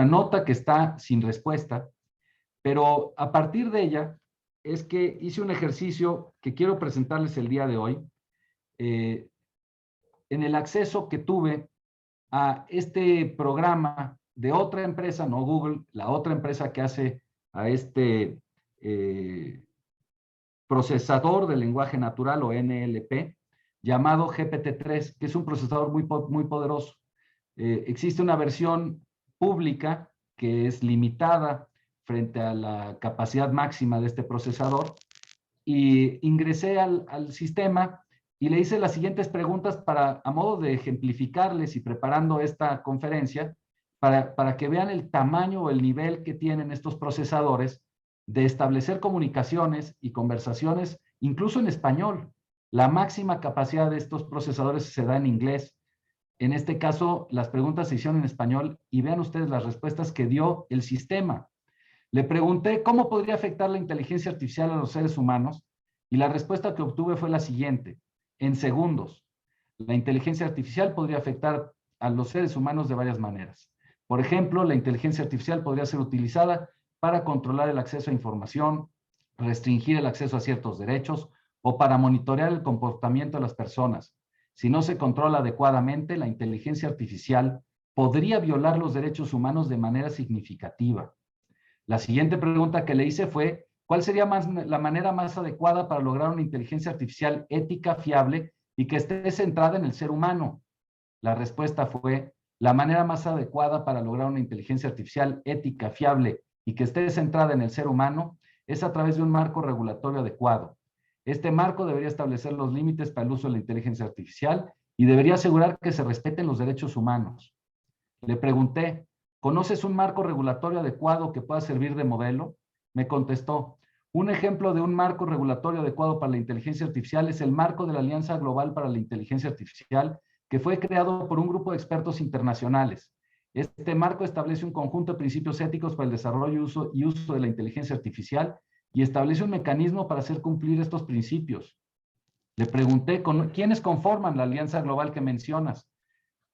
nota que está sin respuesta, pero a partir de ella es que hice un ejercicio que quiero presentarles el día de hoy, en el acceso que tuve a este programa de otra empresa, no Google, la otra empresa que hace a este procesador de lenguaje natural o NLP, llamado GPT-3, que es un procesador muy poderoso. Existe una versión pública que es limitada frente a la capacidad máxima de este procesador, y ingresé al sistema y le hice las siguientes preguntas a modo de ejemplificarles y preparando esta conferencia para que vean el tamaño o el nivel que tienen estos procesadores de establecer comunicaciones y conversaciones, incluso en español. La máxima capacidad de estos procesadores se da en inglés. En este caso, las preguntas se hicieron en español y vean ustedes las respuestas que dio el sistema. Le pregunté cómo podría afectar la inteligencia artificial a los seres humanos y la respuesta que obtuve fue la siguiente: en segundos. La inteligencia artificial podría afectar a los seres humanos de varias maneras. Por ejemplo, la inteligencia artificial podría ser utilizada para controlar el acceso a información, restringir el acceso a ciertos derechos o para monitorear el comportamiento de las personas. Si no se controla adecuadamente, la inteligencia artificial podría violar los derechos humanos de manera significativa. La siguiente pregunta que le hice fue ¿Cuál sería la manera más adecuada para lograr una inteligencia artificial ética, fiable y que esté centrada en el ser humano? La respuesta fue: la manera más adecuada para lograr una inteligencia artificial ética, fiable y que esté centrada en el ser humano es a través de un marco regulatorio adecuado. Este marco debería establecer los límites para el uso de la inteligencia artificial y debería asegurar que se respeten los derechos humanos. Le pregunté: ¿conoces un marco regulatorio adecuado que pueda servir de modelo? Me contestó: un ejemplo de un marco regulatorio adecuado para la inteligencia artificial es el marco de la Alianza Global para la Inteligencia Artificial, que fue creado por un grupo de expertos internacionales. Este marco establece un conjunto de principios éticos para el desarrollo y uso de la inteligencia artificial y establece un mecanismo para hacer cumplir estos principios. Le pregunté: ¿quiénes conforman la Alianza Global que mencionas?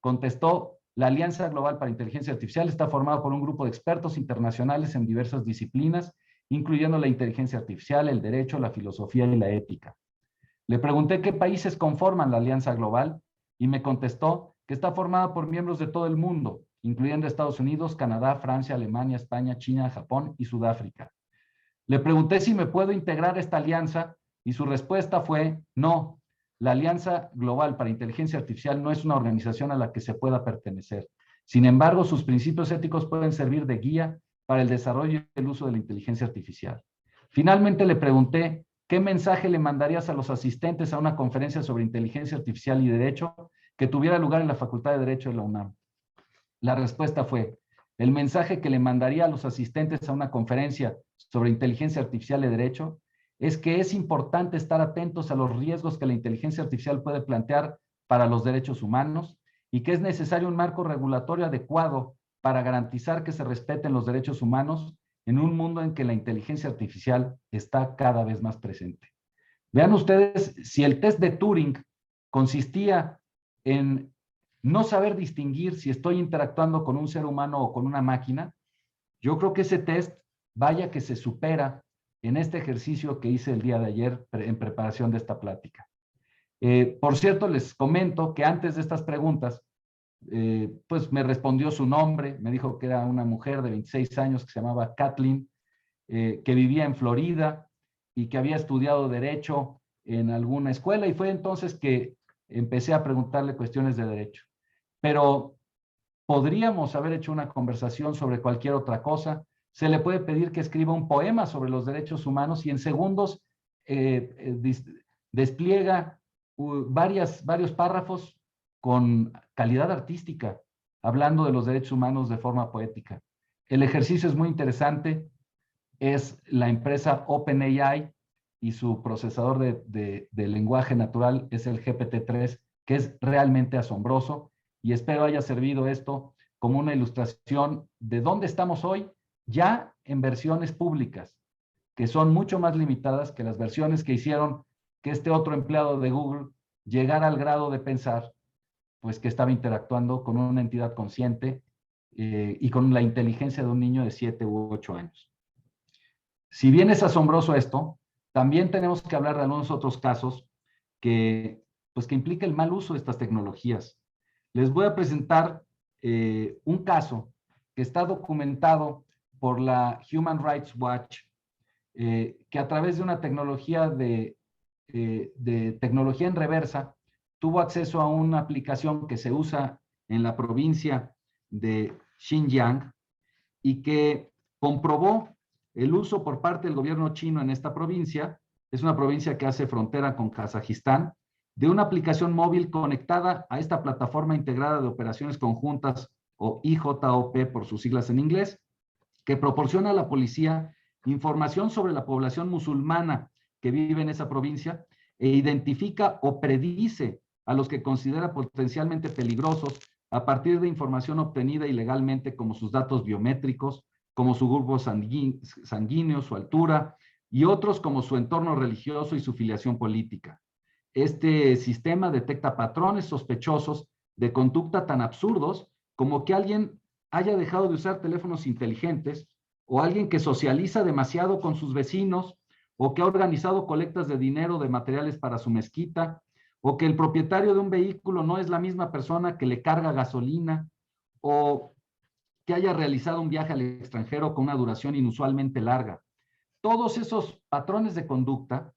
Contestó: la Alianza Global para Inteligencia Artificial está formada por un grupo de expertos internacionales en diversas disciplinas, incluyendo la inteligencia artificial, el derecho, la filosofía y la ética. Le pregunté qué países conforman la Alianza Global y me contestó que está formada por miembros de todo el mundo, incluyendo Estados Unidos, Canadá, Francia, Alemania, España, China, Japón y Sudáfrica. Le pregunté si me puedo integrar a esta alianza y su respuesta fue: no. La Alianza Global para Inteligencia Artificial no es una organización a la que se pueda pertenecer. Sin embargo, sus principios éticos pueden servir de guía para el desarrollo y el uso de la inteligencia artificial. Finalmente le pregunté: ¿qué mensaje le mandarías a los asistentes a una conferencia sobre inteligencia artificial y derecho que tuviera lugar en la Facultad de Derecho de la UNAM? La respuesta fue: el mensaje que le mandaría a los asistentes a una conferencia sobre inteligencia artificial y derecho es que es importante estar atentos a los riesgos que la inteligencia artificial puede plantear para los derechos humanos y que es necesario un marco regulatorio adecuado para garantizar que se respeten los derechos humanos en un mundo en que la inteligencia artificial está cada vez más presente. Vean ustedes, si el test de Turing consistía en no saber distinguir si estoy interactuando con un ser humano o con una máquina, yo creo que ese test, vaya que se supera en este ejercicio que hice el día de ayer en preparación de esta plática. Por cierto, les comento que antes de estas preguntas, pues me respondió su nombre, me dijo que era una mujer de 26 años que se llamaba Kathleen, que vivía en Florida y que había estudiado Derecho en alguna escuela, y fue entonces que empecé a preguntarle cuestiones de derecho. Pero podríamos haber hecho una conversación sobre cualquier otra cosa. Se le puede pedir que escriba un poema sobre los derechos humanos y en segundos despliega varios párrafos con calidad artística, hablando de los derechos humanos de forma poética. El ejercicio es muy interesante. Es la empresa OpenAI y su procesador de lenguaje natural es el GPT-3, que es realmente asombroso, y espero haya servido esto como una ilustración de dónde estamos hoy, ya en versiones públicas, que son mucho más limitadas que las versiones que hicieron que este otro empleado de Google llegara al grado de pensar pues que estaba interactuando con una entidad consciente y con la inteligencia de un niño de 7 u 8 años. Si bien es asombroso esto, también tenemos que hablar de algunos otros casos que implica el mal uso de estas tecnologías. Les voy a presentar un caso que está documentado por la Human Rights Watch, que a través de una tecnología de tecnología en reversa, tuvo acceso a una aplicación que se usa en la provincia de Xinjiang y que comprobó el uso por parte del gobierno chino en esta provincia. Es una provincia que hace frontera con Kazajistán, de una aplicación móvil conectada a esta plataforma integrada de operaciones conjuntas, o IJOP por sus siglas en inglés, que proporciona a la policía información sobre la población musulmana que vive en esa provincia e identifica o predice a los que considera potencialmente peligrosos a partir de información obtenida ilegalmente, como sus datos biométricos, como su grupo sanguíneo, su altura, y otros como su entorno religioso y su filiación política. Este sistema detecta patrones sospechosos de conducta tan absurdos como que alguien haya dejado de usar teléfonos inteligentes, o alguien que socializa demasiado con sus vecinos, o que ha organizado colectas de dinero de materiales para su mezquita, o que el propietario de un vehículo no es la misma persona que le carga gasolina, o que haya realizado un viaje al extranjero con una duración inusualmente larga. todos esos patrones de conducta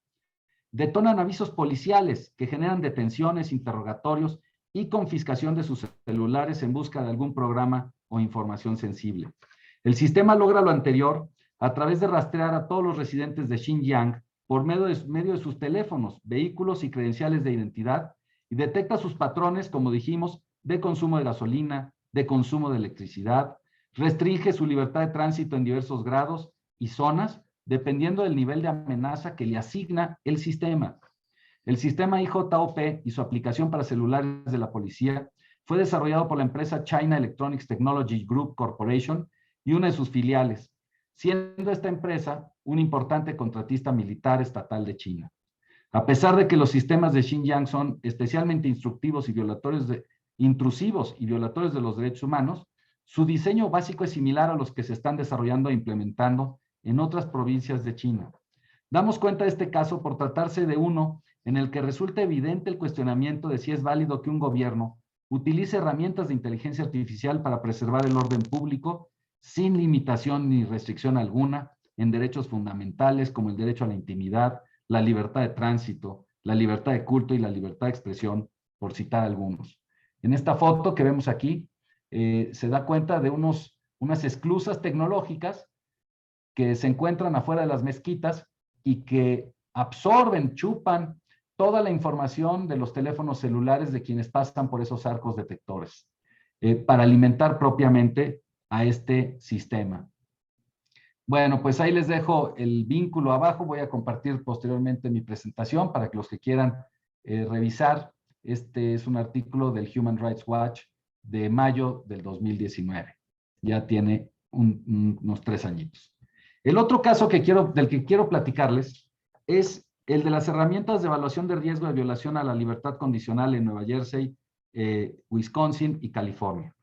detonan avisos policiales que generan detenciones, interrogatorios y confiscación de sus celulares en busca de algún programa o información sensible. El sistema logra lo anterior a través de rastrear a todos los residentes de Xinjiang por medio de sus teléfonos, vehículos y credenciales de identidad, y detecta sus patrones, como dijimos, de consumo de gasolina, de consumo de electricidad, restringe su libertad de tránsito en diversos grados y zonas, dependiendo del nivel de amenaza que le asigna el sistema. El sistema IJOP y su aplicación para celulares de la policía fue desarrollado por la empresa China Electronics Technology Group Corporation y una de sus filiales, siendo esta empresa un importante contratista militar estatal de China. A pesar de que los sistemas de Xinjiang son especialmente intrusivos y violadores de los derechos humanos, su diseño básico es similar a los que se están desarrollando e implementando en otras provincias de China. Damos cuenta de este caso por tratarse de uno en el que resulta evidente el cuestionamiento de si es válido que un gobierno utilice herramientas de inteligencia artificial para preservar el orden público sin limitación ni restricción alguna en derechos fundamentales como el derecho a la intimidad, la libertad de tránsito, la libertad de culto y la libertad de expresión, por citar algunos. En esta foto que vemos aquí, se da cuenta de unas esclusas tecnológicas que se encuentran afuera de las mezquitas y que absorben, chupan toda la información de los teléfonos celulares de quienes pasan por esos arcos detectores para alimentar propiamente a este sistema. Bueno, pues ahí les dejo el vínculo abajo. Voy a compartir posteriormente mi presentación para que los que quieran revisar. Este es un artículo del Human Rights Watch de mayo del 2019. Ya tiene unos 3 añitos. El otro caso del que quiero platicarles es el de las herramientas de evaluación de riesgo de violación a la libertad condicional en Nueva Jersey, Wisconsin y California.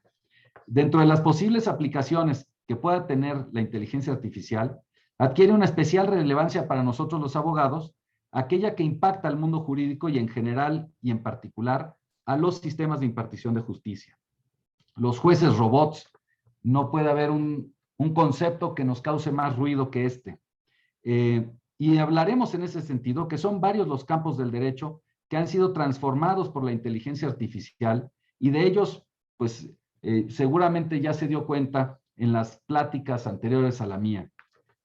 Dentro de las posibles aplicaciones que pueda tener la inteligencia artificial, adquiere una especial relevancia para nosotros los abogados, aquella que impacta al mundo jurídico y en general y en particular a los sistemas de impartición de justicia. Los jueces robots, no puede haber un concepto que nos cause más ruido que este. Y hablaremos en ese sentido que son varios los campos del derecho que han sido transformados por la inteligencia artificial y de ellos, pues seguramente ya se dio cuenta en las pláticas anteriores a la mía.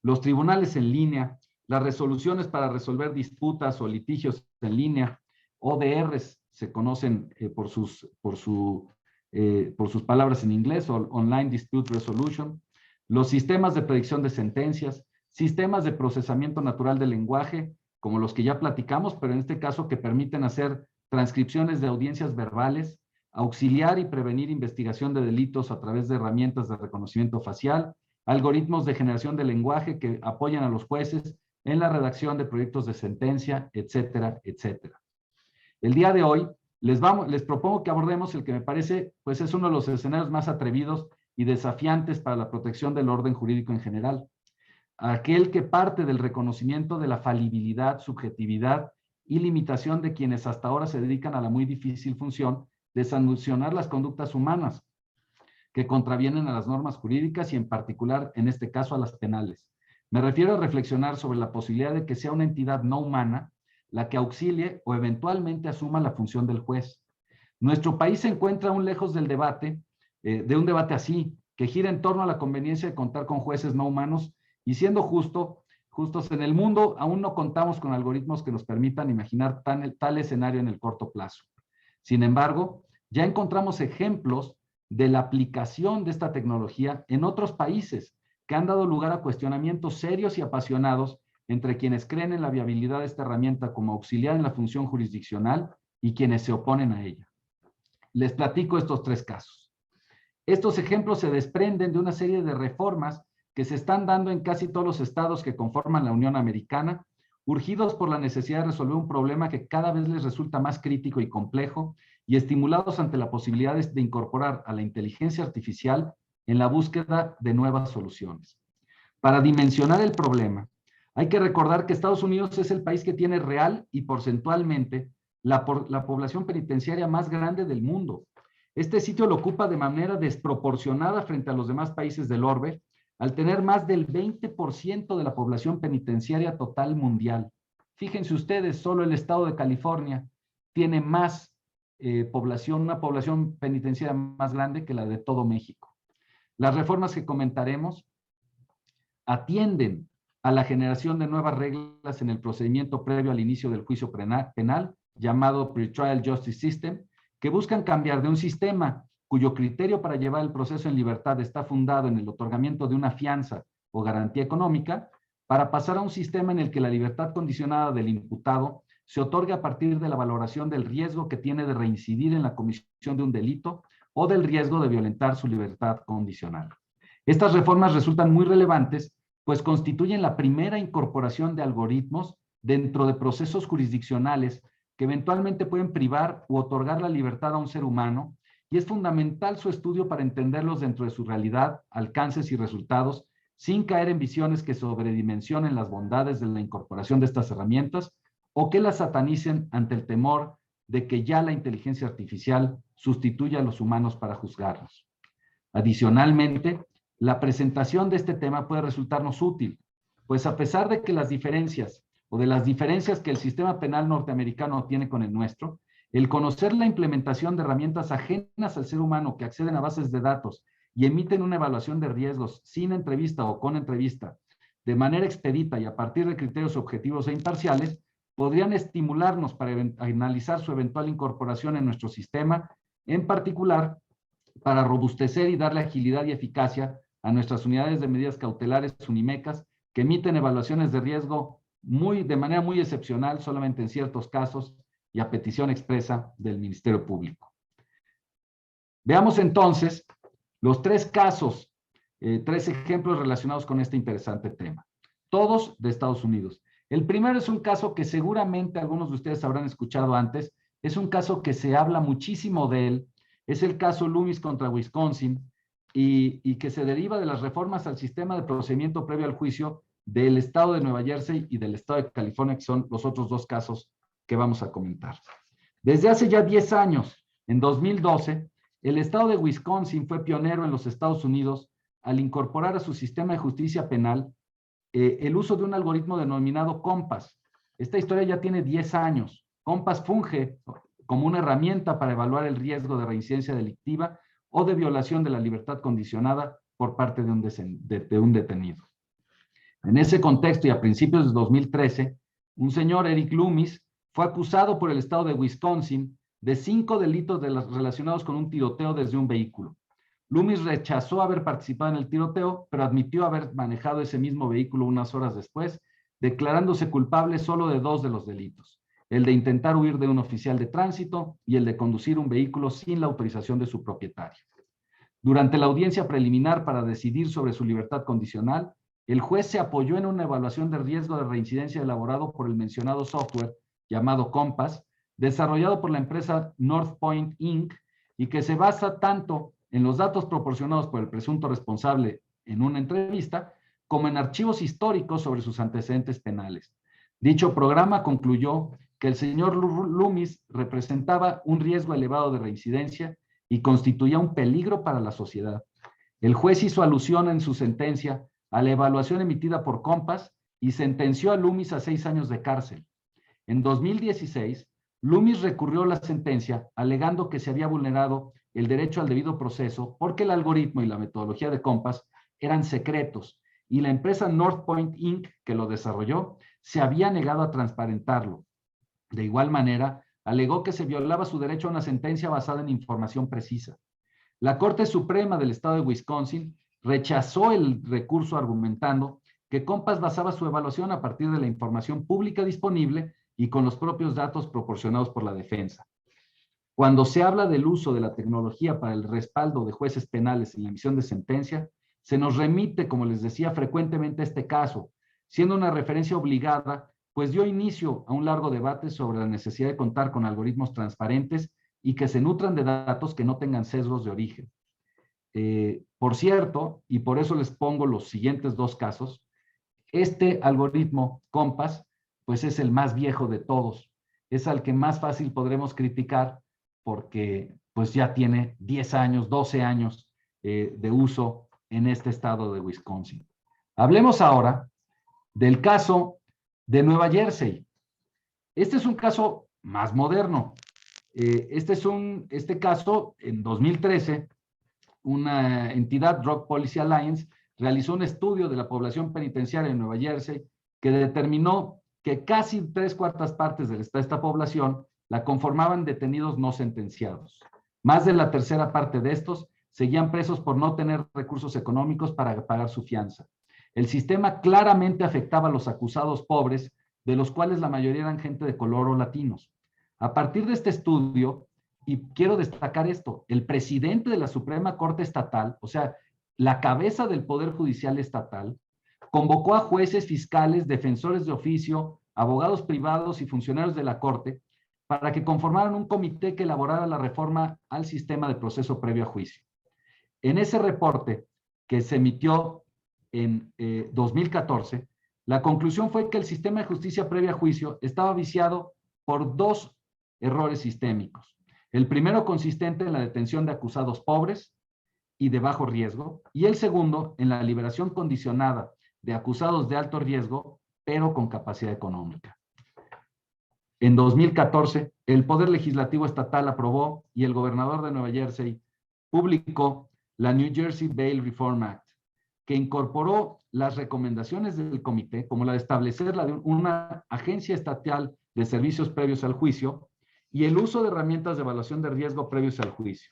Los tribunales en línea, las resoluciones para resolver disputas o litigios en línea, ODRs se conocen por sus palabras en inglés, o Online Dispute Resolution, los sistemas de predicción de sentencias, sistemas de procesamiento natural del lenguaje, como los que ya platicamos, pero en este caso que permiten hacer transcripciones de audiencias verbales, auxiliar y prevenir investigación de delitos a través de herramientas de reconocimiento facial, algoritmos de generación de lenguaje que apoyan a los jueces en la redacción de proyectos de sentencia, etcétera, etcétera. El día de hoy les propongo que abordemos el que me parece, pues es uno de los escenarios más atrevidos y desafiantes para la protección del orden jurídico en general. Aquel que parte del reconocimiento de la falibilidad, subjetividad y limitación de quienes hasta ahora se dedican a la muy difícil función de sancionar las conductas humanas que contravienen a las normas jurídicas y en particular, en este caso, a las penales. Me refiero a reflexionar sobre la posibilidad de que sea una entidad no humana la que auxilie o eventualmente asuma la función del juez. Nuestro país se encuentra aún lejos del debate, de un debate así, que gira en torno a la conveniencia de contar con jueces no humanos y siendo justos en el mundo, aún no contamos con algoritmos que nos permitan imaginar tal escenario en el corto plazo. Sin embargo, ya encontramos ejemplos de la aplicación de esta tecnología en otros países que han dado lugar a cuestionamientos serios y apasionados entre quienes creen en la viabilidad de esta herramienta como auxiliar en la función jurisdiccional y quienes se oponen a ella. Les platico estos 3 casos. Estos ejemplos se desprenden de una serie de reformas que se están dando en casi todos los estados que conforman la Unión Americana, urgidos por la necesidad de resolver un problema que cada vez les resulta más crítico y complejo y estimulados ante la posibilidad de incorporar a la inteligencia artificial en la búsqueda de nuevas soluciones. Para dimensionar el problema, hay que recordar que Estados Unidos es el país que tiene real y porcentualmente la población penitenciaria más grande del mundo. Este sitio lo ocupa de manera desproporcionada frente a los demás países del orbe, al tener más del 20% de la población penitenciaria total mundial. Fíjense ustedes, solo el estado de California tiene más población, una población penitenciaria más grande que la de todo México. Las reformas que comentaremos atienden a la generación de nuevas reglas en el procedimiento previo al inicio del juicio penal, llamado Pretrial Justice System, que buscan cambiar de un sistema cuyo criterio para llevar el proceso en libertad está fundado en el otorgamiento de una fianza o garantía económica, para pasar a un sistema en el que la libertad condicionada del imputado se otorga a partir de la valoración del riesgo que tiene de reincidir en la comisión de un delito o del riesgo de violentar su libertad condicional. Estas reformas resultan muy relevantes, pues constituyen la primera incorporación de algoritmos dentro de procesos jurisdiccionales que eventualmente pueden privar u otorgar la libertad a un ser humano, y es fundamental su estudio para entenderlos dentro de su realidad, alcances y resultados, sin caer en visiones que sobredimensionen las bondades de la incorporación de estas herramientas o que las satanicen ante el temor de que ya la inteligencia artificial sustituya a los humanos para juzgarlos. Adicionalmente, la presentación de este tema puede resultarnos útil, pues a pesar de que las diferencias que el sistema penal norteamericano tiene con el nuestro, el conocer la implementación de herramientas ajenas al ser humano que acceden a bases de datos y emiten una evaluación de riesgos sin entrevista o con entrevista, de manera expedita y a partir de criterios objetivos e imparciales, podrían estimularnos para analizar su eventual incorporación en nuestro sistema, en particular para robustecer y darle agilidad y eficacia a nuestras unidades de medidas cautelares unimecas que emiten evaluaciones de riesgo de manera muy excepcional, solamente en ciertos casos y a petición expresa del Ministerio Público. Veamos entonces los tres ejemplos relacionados con este interesante tema, todos de Estados Unidos. El primero es un caso que seguramente algunos de ustedes habrán escuchado antes, es un caso que se habla muchísimo de él, es el caso Loomis contra Wisconsin, y que se deriva de las reformas al sistema de procedimiento previo al juicio del estado de Nueva Jersey y del estado de California, que son los otros dos casos que vamos a comentar. Desde hace ya 10 años, en 2012, el estado de Wisconsin fue pionero en los Estados Unidos al incorporar a su sistema de justicia penal el uso de un algoritmo denominado COMPAS. Esta historia ya tiene 10 años. COMPAS funge como una herramienta para evaluar el riesgo de reincidencia delictiva o de violación de la libertad condicionada por parte de un detenido. En ese contexto y a principios de 2013, un señor, Eric Loomis, fue acusado por el estado de Wisconsin de 5 delitos relacionados con un tiroteo desde un vehículo. Loomis rechazó haber participado en el tiroteo, pero admitió haber manejado ese mismo vehículo unas horas después, declarándose culpable solo de 2 de los delitos: el de intentar huir de un oficial de tránsito y el de conducir un vehículo sin la autorización de su propietario. Durante la audiencia preliminar para decidir sobre su libertad condicional, el juez se apoyó en una evaluación de riesgo de reincidencia elaborado por el mencionado software llamado COMPAS, desarrollado por la empresa North Point Inc., y que se basa tanto en los datos proporcionados por el presunto responsable en una entrevista, como en archivos históricos sobre sus antecedentes penales. Dicho programa concluyó que el señor Loomis representaba un riesgo elevado de reincidencia y constituía un peligro para la sociedad. El juez hizo alusión en su sentencia a la evaluación emitida por COMPAS y sentenció a Loomis a 6 años de cárcel. En 2016, Loomis recurrió la sentencia alegando que se había vulnerado el derecho al debido proceso porque el algoritmo y la metodología de COMPAS eran secretos y la empresa North Point Inc., que lo desarrolló, se había negado a transparentarlo. De igual manera, alegó que se violaba su derecho a una sentencia basada en información precisa. La Corte Suprema del Estado de Wisconsin rechazó el recurso argumentando que COMPAS basaba su evaluación a partir de la información pública disponible y con los propios datos proporcionados por la defensa. Cuando se habla del uso de la tecnología para el respaldo de jueces penales en la emisión de sentencia, se nos remite, como les decía, frecuentemente a este caso, siendo una referencia obligada, pues dio inicio a un largo debate sobre la necesidad de contar con algoritmos transparentes y que se nutran de datos que no tengan sesgos de origen. Por cierto, y por eso les pongo los siguientes 2 casos, este algoritmo COMPAS, pues es el más viejo de todos, es al que más fácil podremos criticar porque pues ya tiene 10 años, 12 años de uso en este estado de Wisconsin. Hablemos ahora del caso de Nueva Jersey. Este es un caso más moderno. Este caso, en 2013, una entidad, Drug Policy Alliance, realizó un estudio de la población penitenciaria en Nueva Jersey que determinó que casi 3/4 partes de esta población la conformaban detenidos no sentenciados. Más de la tercera parte de estos seguían presos por no tener recursos económicos para pagar su fianza. El sistema claramente afectaba a los acusados pobres, de los cuales la mayoría eran gente de color o latinos. A partir de este estudio, y quiero destacar esto, el presidente de la Suprema Corte Estatal, o sea, la cabeza del Poder Judicial Estatal, convocó a jueces, fiscales, defensores de oficio, abogados privados y funcionarios de la Corte para que conformaran un comité que elaborara la reforma al sistema de proceso previo a juicio. En ese reporte que se emitió en 2014, la conclusión fue que el sistema de justicia previa a juicio estaba viciado por 2 errores sistémicos. El primero consistente en la detención de acusados pobres y de bajo riesgo, y el segundo en la liberación condicionada de acusados de alto riesgo, pero con capacidad económica. En 2014, el Poder Legislativo Estatal aprobó y el gobernador de Nueva Jersey publicó la New Jersey Bail Reform Act, que incorporó las recomendaciones del comité, como la de establecer una agencia estatal de servicios previos al juicio y el uso de herramientas de evaluación de riesgo previos al juicio,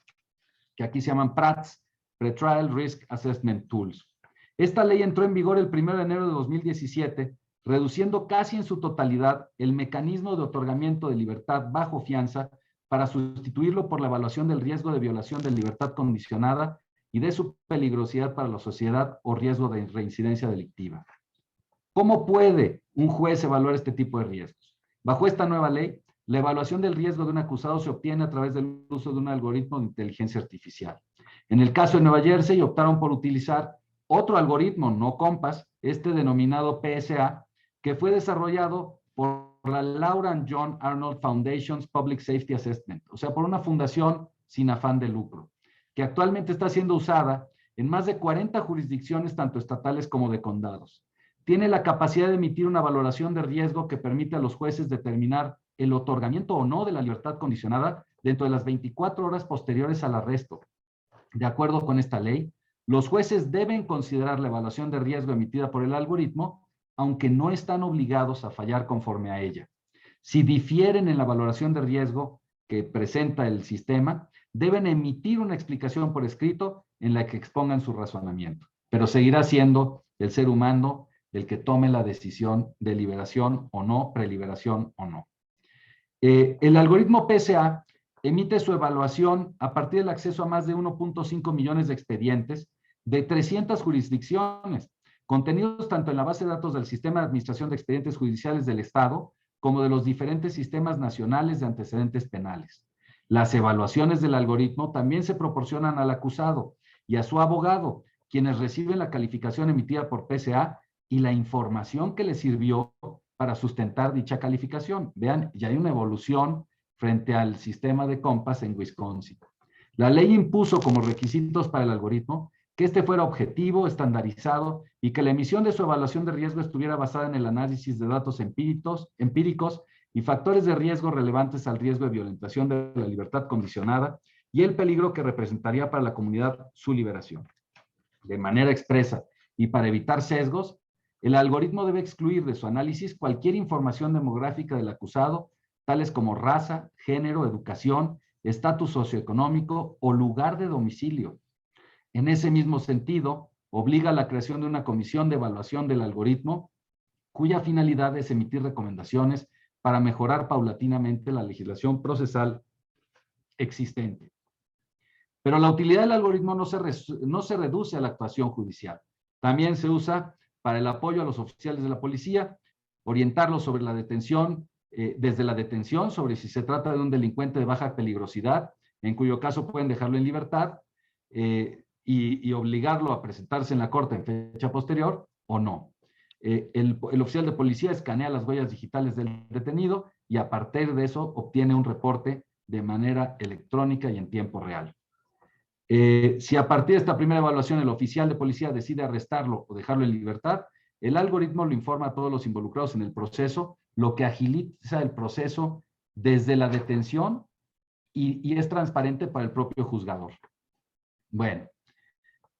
que aquí se llaman PRATs, Pretrial Risk Assessment Tools. Esta ley entró en vigor el 1 de enero de 2017, reduciendo casi en su totalidad el mecanismo de otorgamiento de libertad bajo fianza para sustituirlo por la evaluación del riesgo de violación de libertad condicionada y de su peligrosidad para la sociedad o riesgo de reincidencia delictiva. ¿Cómo puede un juez evaluar este tipo de riesgos? Bajo esta nueva ley, la evaluación del riesgo de un acusado se obtiene a través del uso de un algoritmo de inteligencia artificial. En el caso de Nueva Jersey, optaron por utilizar otro algoritmo, no COMPAS, denominado PSA, que fue desarrollado por la Laura and John Arnold Foundation's Public Safety Assessment, o sea, por una fundación sin afán de lucro, que actualmente está siendo usada en más de 40 jurisdicciones, tanto estatales como de condados. Tiene la capacidad de emitir una valoración de riesgo que permite a los jueces determinar el otorgamiento o no de la libertad condicionada dentro de las 24 horas posteriores al arresto. De acuerdo con esta ley, los jueces deben considerar la evaluación de riesgo emitida por el algoritmo, aunque no están obligados a fallar conforme a ella. Si difieren en la valoración de riesgo que presenta el sistema, deben emitir una explicación por escrito en la que expongan su razonamiento, pero seguirá siendo el ser humano el que tome la decisión de liberación o no, preliberación o no. El algoritmo PSA emite su evaluación a partir del acceso a más de 1.5 millones de expedientes de 300 jurisdicciones, contenidos tanto en la base de datos del Sistema de Administración de Expedientes Judiciales del Estado como de los diferentes sistemas nacionales de antecedentes penales. Las evaluaciones del algoritmo también se proporcionan al acusado y a su abogado, quienes reciben la calificación emitida por PSA y la información que les sirvió para sustentar dicha calificación. Vean, ya hay una evolución frente al sistema de COMPAS en Wisconsin. La ley impuso como requisitos para el algoritmo que este fuera objetivo, estandarizado y que la emisión de su evaluación de riesgo estuviera basada en el análisis de datos empíricos y factores de riesgo relevantes al riesgo de violentación de la libertad condicionada y el peligro que representaría para la comunidad su liberación. De manera expresa y para evitar sesgos, el algoritmo debe excluir de su análisis cualquier información demográfica del acusado, tales como raza, género, educación, estatus socioeconómico o lugar de domicilio. En ese mismo sentido, obliga a la creación de una comisión de evaluación del algoritmo, cuya finalidad es emitir recomendaciones para mejorar paulatinamente la legislación procesal existente. Pero la utilidad del algoritmo no se reduce a la actuación judicial. También se usa para el apoyo a los oficiales de la policía, orientarlos sobre la detención, desde la detención, sobre si se trata de un delincuente de baja peligrosidad, en cuyo caso pueden dejarlo en libertad, y obligarlo a presentarse en la corte en fecha posterior o no. El oficial de policía escanea las huellas digitales del detenido y a partir de eso obtiene un reporte de manera electrónica y en tiempo real. Si a partir de esta primera evaluación el oficial de policía decide arrestarlo o dejarlo en libertad, el algoritmo lo informa a todos los involucrados en el proceso, lo que agiliza el proceso desde la detención y es transparente para el propio juzgador. Bueno,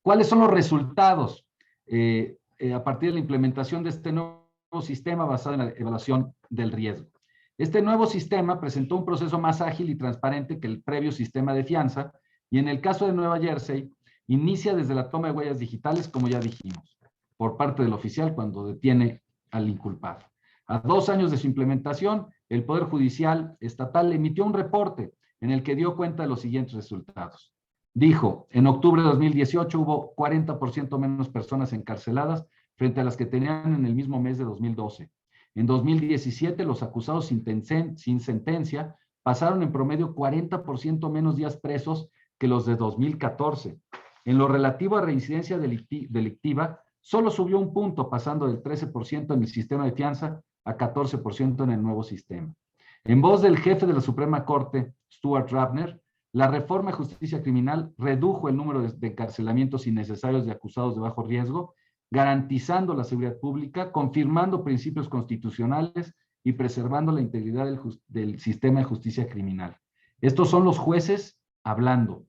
¿cuáles son los resultados a partir de la implementación de este nuevo sistema basado en la evaluación del riesgo? Este nuevo sistema presentó un proceso más ágil y transparente que el previo sistema de fianza y en el caso de Nueva Jersey, inicia desde la toma de huellas digitales, como ya dijimos, por parte del oficial cuando detiene al inculpado. A 2 años de su implementación, el Poder Judicial Estatal emitió un reporte en el que dio cuenta de los siguientes resultados. Dijo, en octubre de 2018 hubo 40% menos personas encarceladas frente a las que tenían en el mismo mes de 2012. En 2017, los acusados sin sentencia pasaron en promedio 40% menos días presos que los de 2014. En lo relativo a reincidencia delictiva, solo subió 1 punto, pasando del 13% en el sistema de fianza a 14% en el nuevo sistema. En voz del jefe de la Suprema Corte, Stuart Rapner, la reforma de justicia criminal redujo el número de encarcelamientos innecesarios de acusados de bajo riesgo, garantizando la seguridad pública, confirmando principios constitucionales y preservando la integridad del sistema de justicia criminal. Estos son los jueces hablando,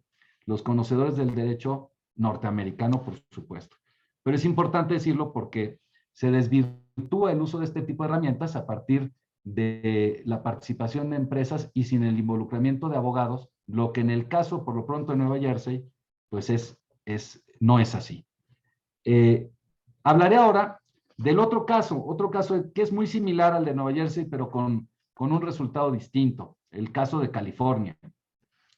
los conocedores del derecho norteamericano, por supuesto. Pero es importante decirlo porque se desvirtúa el uso de este tipo de herramientas a partir de la participación de empresas y sin el involucramiento de abogados, lo que en el caso, por lo pronto, de Nueva Jersey, pues no es así. Hablaré ahora del otro caso que es muy similar al de Nueva Jersey, pero con un resultado distinto, el caso de California.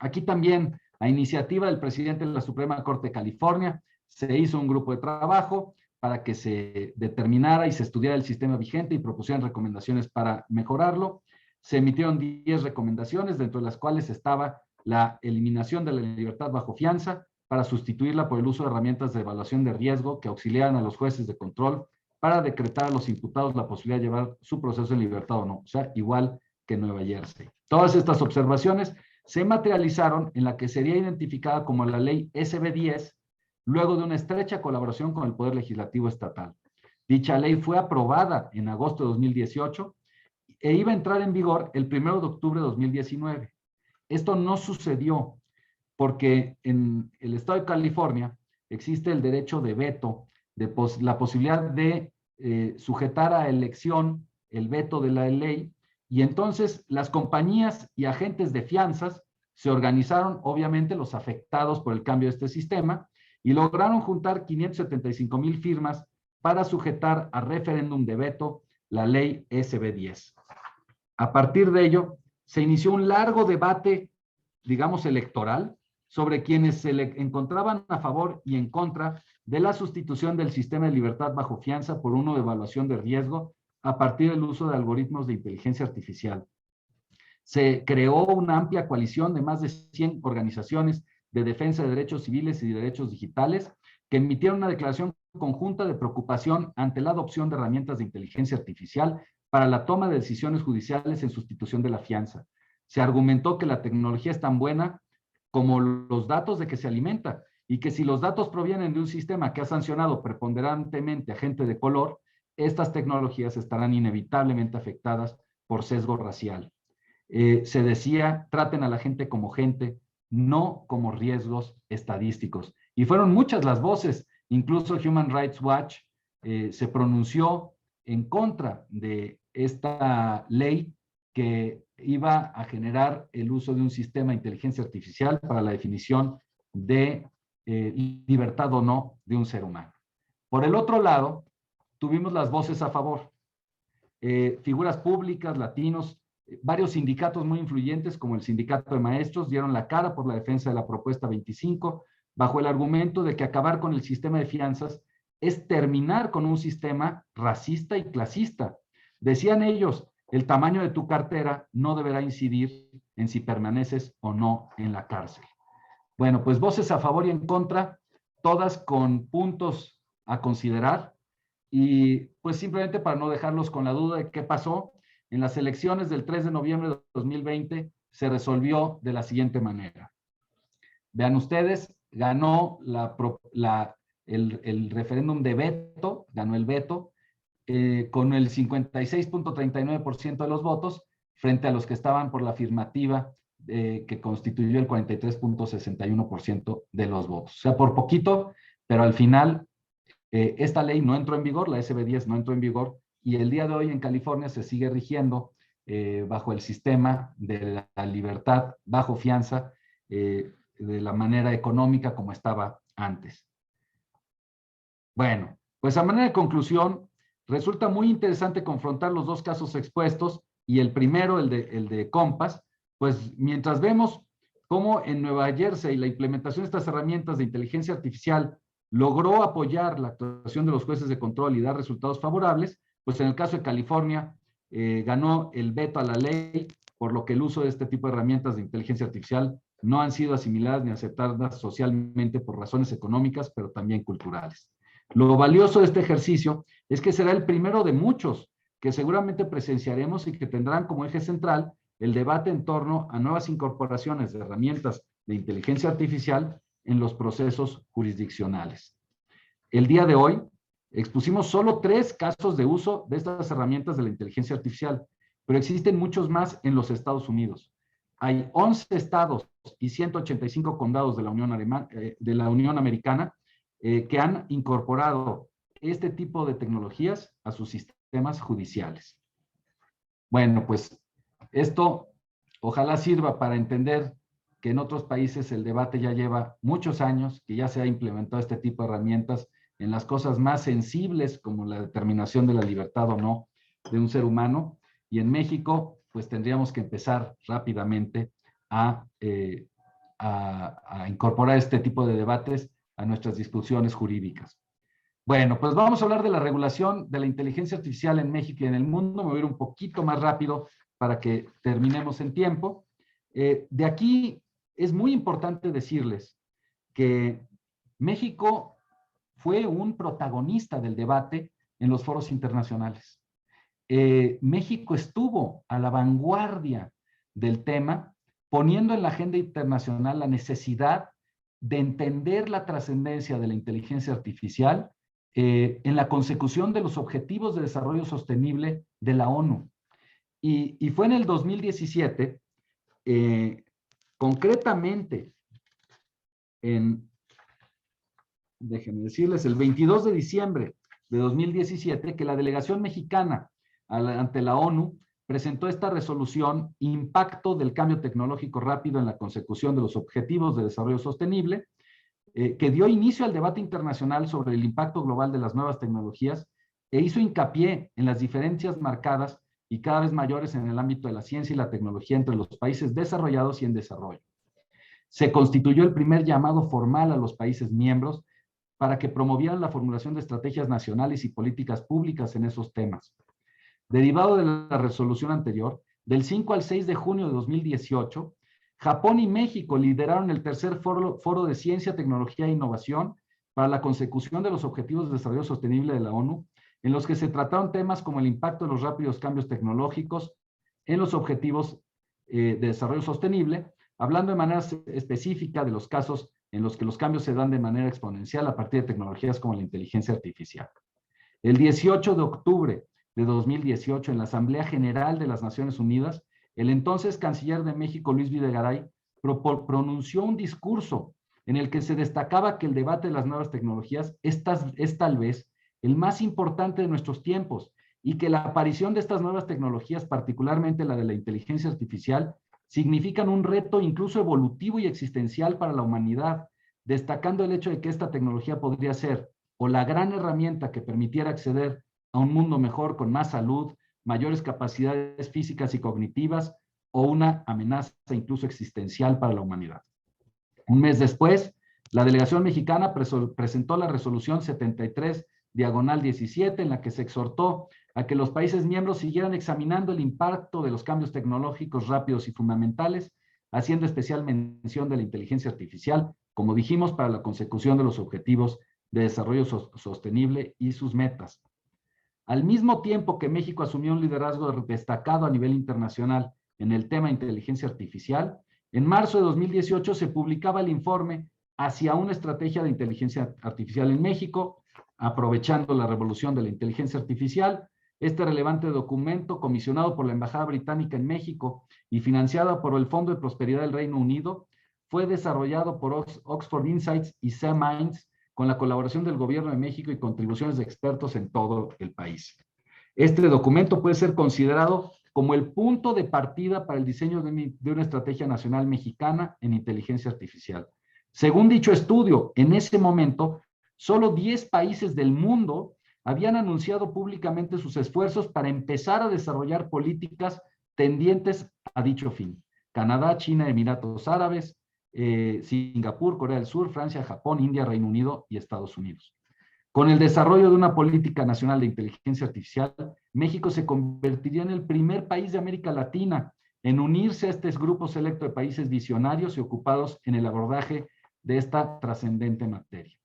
Aquí también, a iniciativa del presidente de la Suprema Corte de California, se hizo un grupo de trabajo para que se determinara y se estudiara el sistema vigente y propusieran recomendaciones para mejorarlo. Se emitieron 10 recomendaciones, dentro de las cuales estaba la eliminación de la libertad bajo fianza para sustituirla por el uso de herramientas de evaluación de riesgo que auxiliaran a los jueces de control para decretar a los imputados la posibilidad de llevar su proceso en libertad o no, o sea, igual que Nueva Jersey. Todas estas observaciones se materializaron en la que sería identificada como la ley SB10, luego de una estrecha colaboración con el Poder Legislativo Estatal. Dicha ley fue aprobada en agosto de 2018 e iba a entrar en vigor el 1 de octubre de 2019. Esto no sucedió porque en el estado de California existe el derecho de veto, la posibilidad de sujetar a elección el veto de la ley, y entonces las compañías y agentes de fianzas se organizaron, obviamente los afectados por el cambio de este sistema, y lograron juntar 575,000 firmas para sujetar a referéndum de veto la ley SB10. A partir de ello, se inició un largo debate, digamos, electoral, sobre quienes se le encontraban a favor y en contra de la sustitución del sistema de libertad bajo fianza por uno de evaluación de riesgo a partir del uso de algoritmos de inteligencia artificial. Se creó una amplia coalición de más de 100 organizaciones de defensa de derechos civiles y derechos digitales que emitieron una declaración conjunta de preocupación ante la adopción de herramientas de inteligencia artificial para la toma de decisiones judiciales en sustitución de la fianza. Se argumentó que la tecnología es tan buena como los datos de que se alimenta y que si los datos provienen de un sistema que ha sancionado preponderantemente a gente de color, estas tecnologías estarán inevitablemente afectadas por sesgo racial. Se decía, traten a la gente como gente, no como riesgos estadísticos. Y fueron muchas las voces, incluso Human Rights Watch se pronunció en contra de esta ley que iba a generar el uso de un sistema de inteligencia artificial para la definición de libertad o no de un ser humano. Por el otro lado, tuvimos las voces a favor. Figuras públicas, latinos, varios sindicatos muy influyentes como el Sindicato de Maestros dieron la cara por la defensa de la propuesta 25 bajo el argumento de que acabar con el sistema de fianzas es terminar con un sistema racista y clasista. Decían ellos, el tamaño de tu cartera no deberá incidir en si permaneces o no en la cárcel. Bueno, pues voces a favor y en contra, todas con puntos a considerar, y pues simplemente para no dejarlos con la duda de qué pasó, en las elecciones del 3 de noviembre de 2020 se resolvió de la siguiente manera. Vean ustedes, ganó el referéndum de veto, ganó el veto, con el 56.39% de los votos, frente a los que estaban por la afirmativa, que constituyó el 43.61% de los votos. O sea, por poquito, pero al final esta ley no entró en vigor, la SB 10 no entró en vigor, y el día de hoy en California se sigue rigiendo bajo el sistema de la libertad bajo fianza, de la manera económica como estaba antes. Bueno, pues a manera de conclusión, resulta muy interesante confrontar los dos casos expuestos, y el primero, el de Compass, pues mientras vemos cómo en Nueva Jersey la implementación de estas herramientas de inteligencia artificial logró apoyar la actuación de los jueces de control y dar resultados favorables, pues en el caso de California ganó el veto a la ley, por lo que el uso de este tipo de herramientas de inteligencia artificial no han sido asimiladas ni aceptadas socialmente por razones económicas, pero también culturales. Lo valioso de este ejercicio es que será el primero de muchos que seguramente presenciaremos y que tendrán como eje central el debate en torno a nuevas incorporaciones de herramientas de inteligencia artificial en los procesos jurisdiccionales. El día de hoy expusimos solo 3 casos de uso de estas herramientas de la inteligencia artificial, pero existen muchos más en los Estados Unidos. Hay 11 estados y 185 condados de la Unión Americana que han incorporado este tipo de tecnologías a sus sistemas judiciales. Bueno, pues esto ojalá sirva para entender que en otros países el debate ya lleva muchos años, que ya se ha implementado este tipo de herramientas en las cosas más sensibles, como la determinación de la libertad o no de un ser humano, y en México pues tendríamos que empezar rápidamente a incorporar este tipo de debates a nuestras discusiones jurídicas. Bueno, pues vamos a hablar de la regulación de la inteligencia artificial en México y en el mundo. Me voy a ir un poquito más rápido para que terminemos en tiempo. De aquí es muy importante decirles que México fue un protagonista del debate en los foros internacionales. México estuvo a la vanguardia del tema, poniendo en la agenda internacional la necesidad de entender la trascendencia de la inteligencia artificial en la consecución de los Objetivos de Desarrollo Sostenible de la ONU. Y fue en el 2017, concretamente, déjenme decirles, el 22 de diciembre de 2017, que la delegación mexicana ante la ONU presentó esta resolución, Impacto del Cambio Tecnológico Rápido en la Consecución de los Objetivos de Desarrollo Sostenible, que dio inicio al debate internacional sobre el impacto global de las nuevas tecnologías e hizo hincapié en las diferencias marcadas y cada vez mayores en el ámbito de la ciencia y la tecnología entre los países desarrollados y en desarrollo. Se constituyó el primer llamado formal a los países miembros para que promovieran la formulación de estrategias nacionales y políticas públicas en esos temas. Derivado de la resolución anterior, del 5 al 6 de junio de 2018, Japón y México lideraron el tercer foro de Ciencia, Tecnología e Innovación para la consecución de los Objetivos de Desarrollo Sostenible de la ONU, en los que se trataron temas como el impacto de los rápidos cambios tecnológicos en los Objetivos de Desarrollo Sostenible, hablando de manera específica de los casos en los que los cambios se dan de manera exponencial a partir de tecnologías como la inteligencia artificial. El 18 de octubre de 2018, en la Asamblea General de las Naciones Unidas, el entonces canciller de México, Luis Videgaray, pronunció un discurso en el que se destacaba que el debate de las nuevas tecnologías es tal vez el más importante de nuestros tiempos y que la aparición de estas nuevas tecnologías, particularmente la de la inteligencia artificial, significan un reto incluso evolutivo y existencial para la humanidad, destacando el hecho de que esta tecnología podría ser o la gran herramienta que permitiera acceder a un mundo mejor con más salud, mayores capacidades físicas y cognitivas, o una amenaza incluso existencial para la humanidad. Un mes después, la delegación mexicana presentó la resolución 73/17, en la que se exhortó a que los países miembros siguieran examinando el impacto de los cambios tecnológicos rápidos y fundamentales, haciendo especial mención de la inteligencia artificial, como dijimos, para la consecución de los Objetivos de Desarrollo Sostenible y sus metas. Al mismo tiempo que México asumió un liderazgo destacado a nivel internacional en el tema de inteligencia artificial, en marzo de 2018 se publicaba el informe hacia una estrategia de inteligencia artificial en México, aprovechando la revolución de la inteligencia artificial. Este relevante documento, comisionado por la Embajada Británica en México y financiado por el Fondo de Prosperidad del Reino Unido, fue desarrollado por Oxford Insights y SEMinds con la colaboración del Gobierno de México y contribuciones de expertos en todo el país. Este documento puede ser considerado como el punto de partida para el diseño de una estrategia nacional mexicana en inteligencia artificial. Según dicho estudio, en ese momento, solo 10 países del mundo habían anunciado públicamente sus esfuerzos para empezar a desarrollar políticas tendientes a dicho fin. Canadá, China, Emiratos Árabes, Singapur, Corea del Sur, Francia, Japón, India, Reino Unido y Estados Unidos. Con el desarrollo de una política nacional de inteligencia artificial, México se convertiría en el primer país de América Latina en unirse a este grupo selecto de países visionarios y ocupados en el abordaje de esta trascendente materia.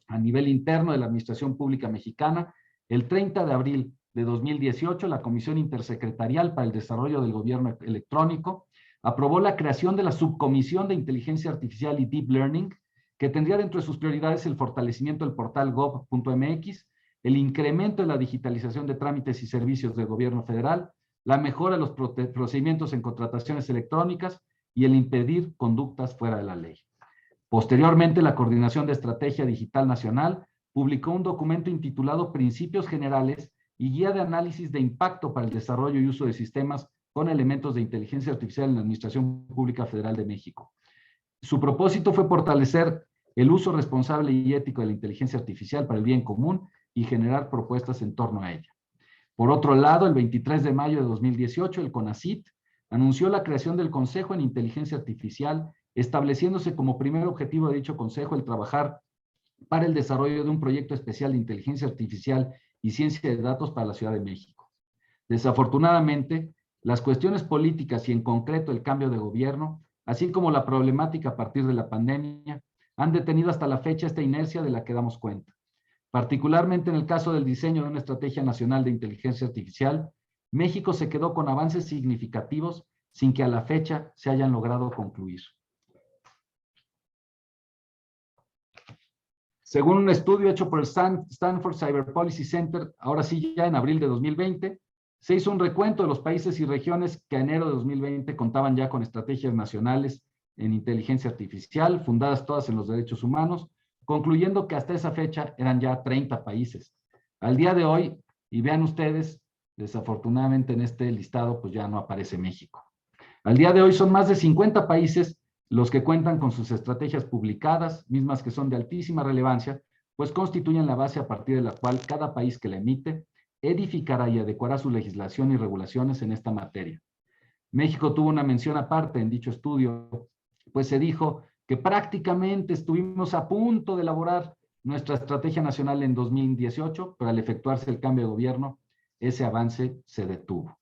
A nivel interno de la Administración Pública Mexicana, el 30 de abril de 2018, la Comisión Intersecretarial para el Desarrollo del Gobierno Electrónico aprobó la creación de la Subcomisión de Inteligencia Artificial y Deep Learning, que tendría dentro de sus prioridades el fortalecimiento del portal gov.mx, el incremento de la digitalización de trámites y servicios del gobierno federal, la mejora de los procedimientos en contrataciones electrónicas y el impedir conductas fuera de la ley. Posteriormente, la Coordinación de Estrategia Digital Nacional publicó un documento intitulado Principios Generales y Guía de Análisis de Impacto para el Desarrollo y Uso de Sistemas con Elementos de Inteligencia Artificial en la Administración Pública Federal de México. Su propósito fue fortalecer el uso responsable y ético de la inteligencia artificial para el bien común y generar propuestas en torno a ella. Por otro lado, el 23 de mayo de 2018, el CONACYT anunció la creación del Consejo en Inteligencia Artificial, estableciéndose como primer objetivo de dicho consejo el trabajar para el desarrollo de un proyecto especial de inteligencia artificial y ciencia de datos para la Ciudad de México. Desafortunadamente, las cuestiones políticas y en concreto el cambio de gobierno, así como la problemática a partir de la pandemia, han detenido hasta la fecha esta inercia de la que damos cuenta. Particularmente en el caso del diseño de una estrategia nacional de inteligencia artificial, México se quedó con avances significativos sin que a la fecha se hayan logrado concluir. Según un estudio hecho por el Stanford Cyber Policy Center, ahora sí ya en abril de 2020, se hizo un recuento de los países y regiones que a enero de 2020 contaban ya con estrategias nacionales en inteligencia artificial, fundadas todas en los derechos humanos, concluyendo que hasta esa fecha eran ya 30 países. Al día de hoy, y vean ustedes, desafortunadamente en este listado pues ya no aparece México. Al día de hoy son más de 50 países los que cuentan con sus estrategias publicadas, mismas que son de altísima relevancia, pues constituyen la base a partir de la cual cada país que la emite edificará y adecuará su legislación y regulaciones en esta materia. México tuvo una mención aparte en dicho estudio, pues se dijo que prácticamente estuvimos a punto de elaborar nuestra estrategia nacional en 2018, pero al efectuarse el cambio de gobierno, ese avance se detuvo.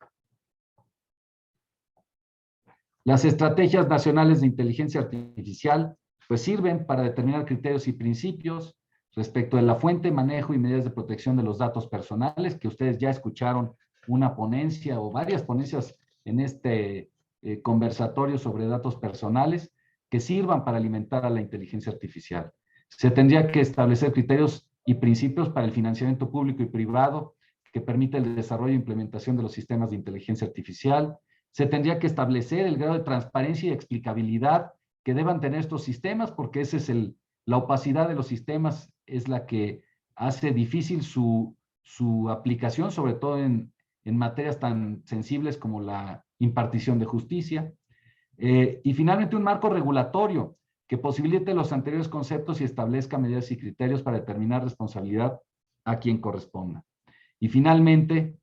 Las estrategias nacionales de inteligencia artificial pues sirven para determinar criterios y principios respecto de la fuente, manejo y medidas de protección de los datos personales, que ustedes ya escucharon una ponencia o varias ponencias en este conversatorio sobre datos personales que sirvan para alimentar a la inteligencia artificial. Se tendría que establecer criterios y principios para el financiamiento público y privado que permita el desarrollo e implementación de los sistemas de inteligencia artificial. Se tendría que establecer el grado de transparencia y explicabilidad que deban tener estos sistemas, porque esa es la opacidad de los sistemas es la que hace difícil su aplicación, sobre todo en materias tan sensibles como la impartición de justicia. Y finalmente un marco regulatorio que posibilite los anteriores conceptos y establezca medidas y criterios para determinar responsabilidad a quien corresponda. Y finalmente,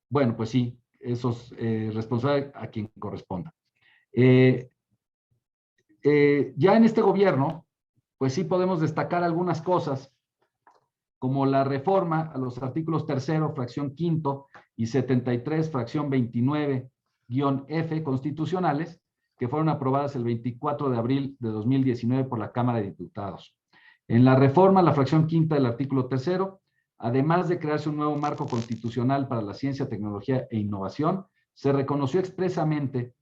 bueno, pues sí, esos responsables a quien corresponda. Ya en este gobierno, pues sí podemos destacar algunas cosas, como la reforma a los artículos 3º, fracción 5 y 73, fracción 29-F constitucionales, que fueron aprobadas el 24 de abril de 2019 por la Cámara de Diputados. En la reforma, la fracción 5 del artículo 3º, además de crearse un nuevo marco constitucional para la ciencia, tecnología e innovación, se reconoció expresamente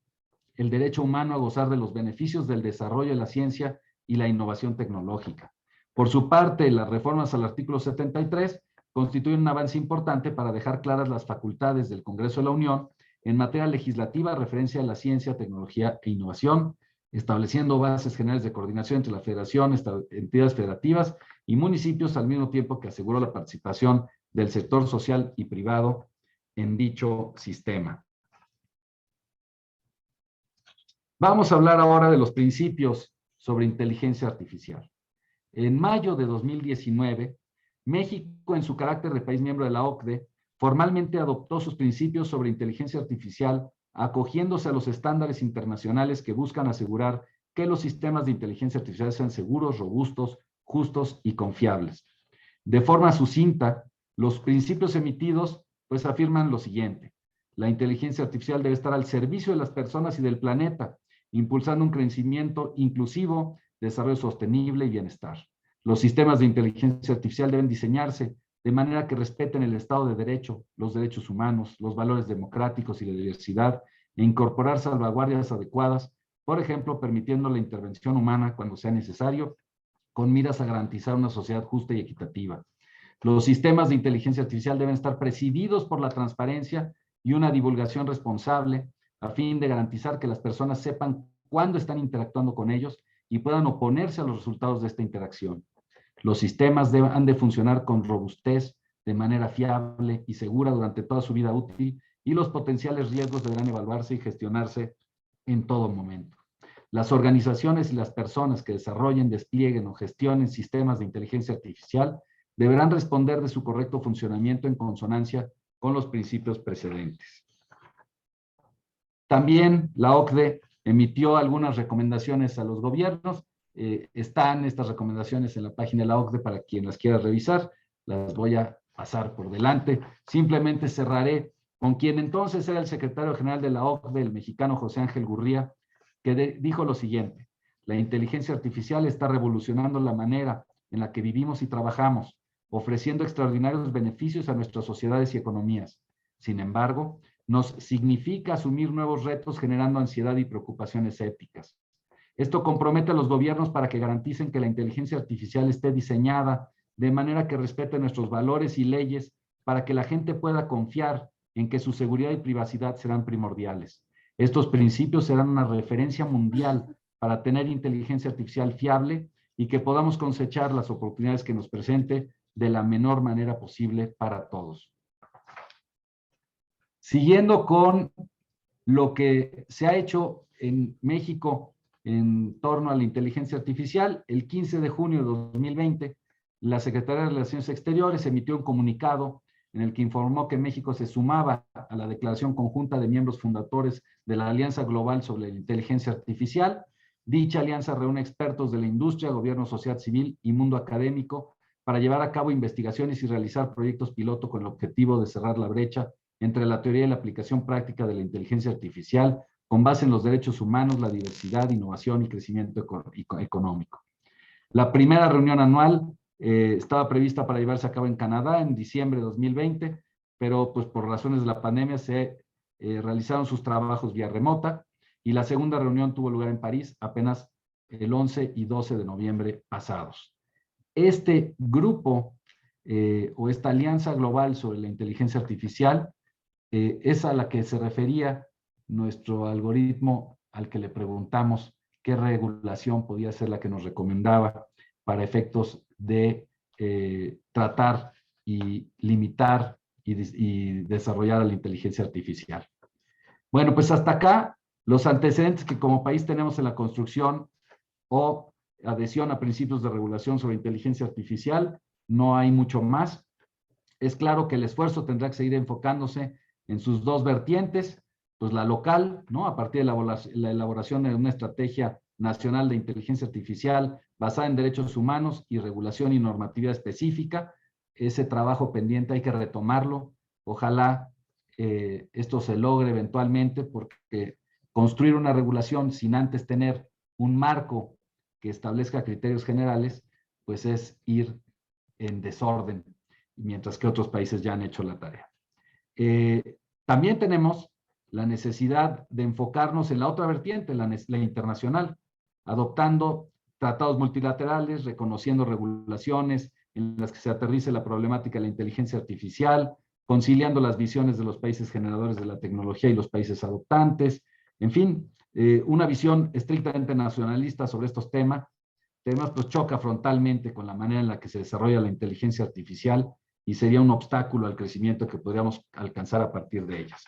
el derecho humano a gozar de los beneficios del desarrollo de la ciencia y la innovación tecnológica. Por su parte, las reformas al artículo 73 constituyen un avance importante para dejar claras las facultades del Congreso de la Unión en materia legislativa referencia a la ciencia, tecnología e innovación, estableciendo bases generales de coordinación entre la Federación, entidades federativas y municipios, al mismo tiempo que aseguró la participación del sector social y privado en dicho sistema. Vamos a hablar ahora de los principios sobre inteligencia artificial. En mayo de 2019, México, en su carácter de país miembro de la OCDE, formalmente adoptó sus principios sobre inteligencia artificial, acogiéndose a los estándares internacionales que buscan asegurar que los sistemas de inteligencia artificial sean seguros, robustos, justos y confiables. De forma sucinta, los principios emitidos pues afirman lo siguiente: la inteligencia artificial debe estar al servicio de las personas y del planeta, impulsando un crecimiento inclusivo, desarrollo sostenible y bienestar. Los sistemas de inteligencia artificial deben diseñarse de manera que respeten el Estado de Derecho, los derechos humanos, los valores democráticos y la diversidad, e incorporar salvaguardias adecuadas, por ejemplo, permitiendo la intervención humana cuando sea necesario, con miras a garantizar una sociedad justa y equitativa. Los sistemas de inteligencia artificial deben estar presididos por la transparencia y una divulgación responsable, a fin de garantizar que las personas sepan cuándo están interactuando con ellos y puedan oponerse a los resultados de esta interacción. Los sistemas han de funcionar con robustez, de manera fiable y segura durante toda su vida útil, y los potenciales riesgos deberán evaluarse y gestionarse en todo momento. Las organizaciones y las personas que desarrollen, desplieguen o gestionen sistemas de inteligencia artificial deberán responder de su correcto funcionamiento en consonancia con los principios precedentes. También la OCDE emitió algunas recomendaciones a los gobiernos. Están estas recomendaciones en la página de la OCDE para quien las quiera revisar. Las voy a pasar por delante. Simplemente cerraré con quien entonces era el secretario general de la OCDE, el mexicano José Ángel Gurría, que dijo lo siguiente: la inteligencia artificial está revolucionando la manera en la que vivimos y trabajamos, ofreciendo extraordinarios beneficios a nuestras sociedades y economías. Sin embargo, nos significa asumir nuevos retos generando ansiedad y preocupaciones éticas. Esto compromete a los gobiernos para que garanticen que la inteligencia artificial esté diseñada de manera que respete nuestros valores y leyes, para que la gente pueda confiar en que su seguridad y privacidad serán primordiales. Estos principios serán una referencia mundial para tener inteligencia artificial fiable y que podamos cosechar las oportunidades que nos presente de la menor manera posible para todos. Siguiendo con lo que se ha hecho en México en torno a la inteligencia artificial, el 15 de junio de 2020, la Secretaría de Relaciones Exteriores emitió un comunicado en el que informó que México se sumaba a la declaración conjunta de miembros fundadores de la Alianza Global sobre la Inteligencia Artificial. Dicha alianza reúne expertos de la industria, gobierno, sociedad civil y mundo académico para llevar a cabo investigaciones y realizar proyectos piloto con el objetivo de cerrar la brecha entre la teoría y la aplicación práctica de la inteligencia artificial con base en los derechos humanos, la diversidad, innovación y crecimiento económico. La primera reunión anual estaba prevista para llevarse a cabo en Canadá en diciembre de 2020, pero pues por razones de la pandemia se realizaron sus trabajos vía remota, y la segunda reunión tuvo lugar en París apenas el 11 y 12 de noviembre pasados. Este grupo o esta alianza global sobre la inteligencia artificial es a la que se refería nuestro algoritmo al que le preguntamos qué regulación podía ser la que nos recomendaba para efectos de tratar y limitar y desarrollar a la inteligencia artificial. Bueno, pues hasta acá los antecedentes que como país tenemos en la construcción o adhesión a principios de regulación sobre inteligencia artificial. No hay mucho más. Es claro que el esfuerzo tendrá que seguir enfocándose en sus dos vertientes, pues la local, ¿no? A partir de la elaboración de una estrategia nacional de inteligencia artificial basada en derechos humanos y regulación y normatividad específica. Ese trabajo pendiente hay que retomarlo. Ojalá esto se logre eventualmente, porque construir una regulación sin antes tener un marco que establezca criterios generales, pues es ir en desorden, mientras que otros países ya han hecho la tarea. También tenemos la necesidad de enfocarnos en la otra vertiente, la internacional, adoptando tratados multilaterales, reconociendo regulaciones en las que se aterrice la problemática de la inteligencia artificial, conciliando las visiones de los países generadores de la tecnología y los países adoptantes, en fin, una visión estrictamente nacionalista sobre estos temas pues choca frontalmente con la manera en la que se desarrolla la inteligencia artificial y sería un obstáculo al crecimiento que podríamos alcanzar a partir de ellas.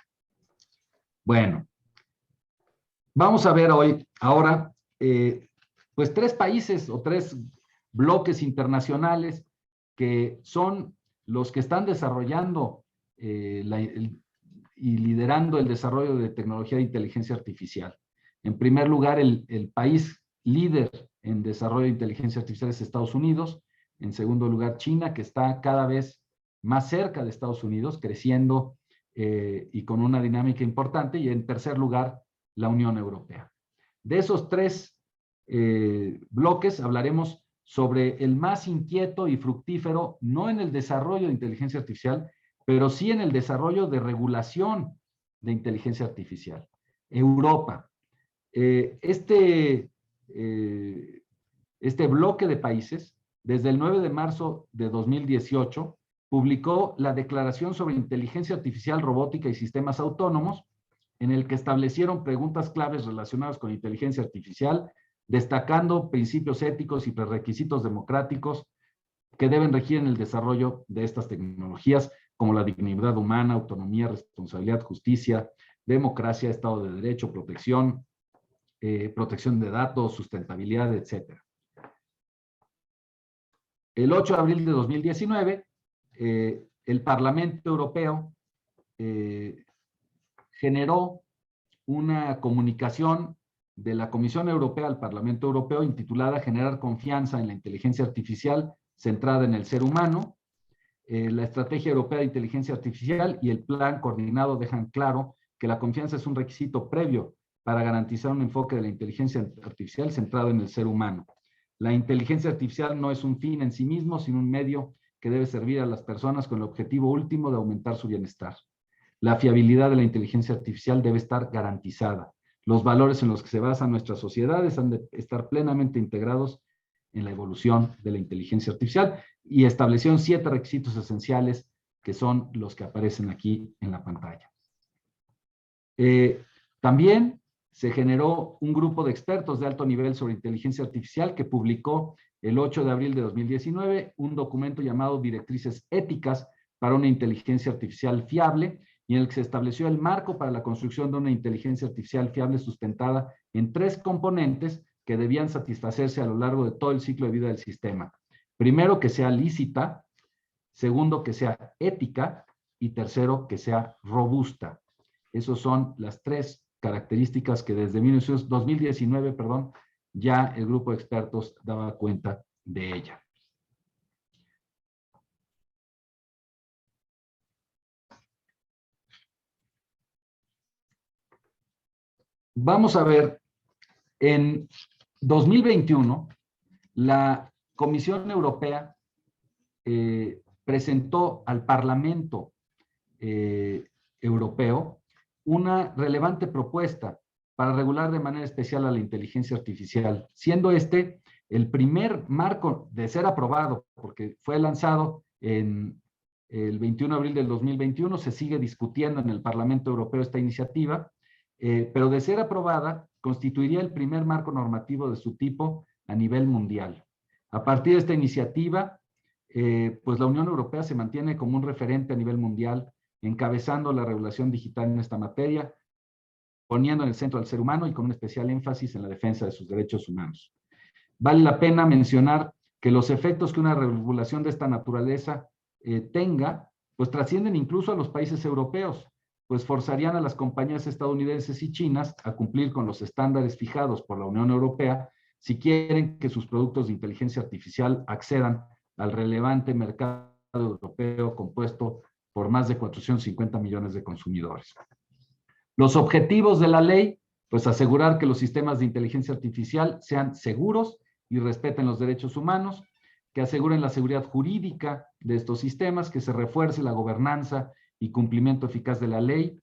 Bueno, vamos a ver ahora, pues 3 países o 3 bloques internacionales que son los que están desarrollando y liderando el desarrollo de tecnología de inteligencia artificial. En primer lugar, el país líder en desarrollo de inteligencia artificial es Estados Unidos. En segundo lugar, China, que está cada vez más cerca de Estados Unidos, creciendo y con una dinámica importante. Y en tercer lugar, la Unión Europea. De esos 3 bloques hablaremos sobre el más inquieto y fructífero, no en el desarrollo de inteligencia artificial, pero sí en el desarrollo de regulación de inteligencia artificial. Europa. Este bloque de países, desde el 9 de marzo de 2018, publicó la Declaración sobre Inteligencia Artificial, Robótica y Sistemas Autónomos, en el que establecieron preguntas claves relacionadas con inteligencia artificial, destacando principios éticos y prerequisitos democráticos que deben regir en el desarrollo de estas tecnologías, como la dignidad humana, autonomía, responsabilidad, justicia, democracia, Estado de Derecho, protección de datos, sustentabilidad, etc. El 8 de abril de 2019, el Parlamento Europeo generó una comunicación de la Comisión Europea al Parlamento Europeo intitulada Generar confianza en la inteligencia artificial centrada en el ser humano. La Estrategia Europea de Inteligencia Artificial y el Plan Coordinado dejan claro que la confianza es un requisito previo para garantizar un enfoque de la inteligencia artificial centrado en el ser humano. La inteligencia artificial no es un fin en sí mismo, sino un medio que debe servir a las personas con el objetivo último de aumentar su bienestar. La fiabilidad de la inteligencia artificial debe estar garantizada. Los valores en los que se basan nuestras sociedades han de estar plenamente integrados en la evolución de la inteligencia artificial y establecieron 7 requisitos esenciales que son los que aparecen aquí en la pantalla. También se generó un grupo de expertos de alto nivel sobre inteligencia artificial que publicó el 8 de abril de 2019 un documento llamado Directrices Éticas para una inteligencia artificial fiable, y en el que se estableció el marco para la construcción de una inteligencia artificial fiable sustentada en 3 componentes que debían satisfacerse a lo largo de todo el ciclo de vida del sistema. Primero, que sea lícita. Segundo, que sea ética. Y tercero, que sea robusta. Esas son las 3 características que desde 2019, ya el grupo de expertos daba cuenta de ella. Vamos a ver, en 2021, la Comisión Europea presentó al Parlamento Europeo una relevante propuesta para regular de manera especial a la inteligencia artificial, siendo este el primer marco de ser aprobado, porque fue lanzado en el 21 de abril del 2021, se sigue discutiendo en el Parlamento Europeo esta iniciativa, pero de ser aprobada, constituiría el primer marco normativo de su tipo a nivel mundial. A partir de esta iniciativa, pues la Unión Europea se mantiene como un referente a nivel mundial, encabezando la regulación digital en esta materia, poniendo en el centro al ser humano y con un especial énfasis en la defensa de sus derechos humanos. Vale la pena mencionar que los efectos que una regulación de esta naturaleza tenga, pues trascienden incluso a los países europeos, pues forzarían a las compañías estadounidenses y chinas a cumplir con los estándares fijados por la Unión Europea si quieren que sus productos de inteligencia artificial accedan al relevante mercado europeo compuesto por más de 450 millones de consumidores. Los objetivos de la ley, pues asegurar que los sistemas de inteligencia artificial sean seguros y respeten los derechos humanos, que aseguren la seguridad jurídica de estos sistemas, que se refuerce la gobernanza y cumplimiento eficaz de la ley,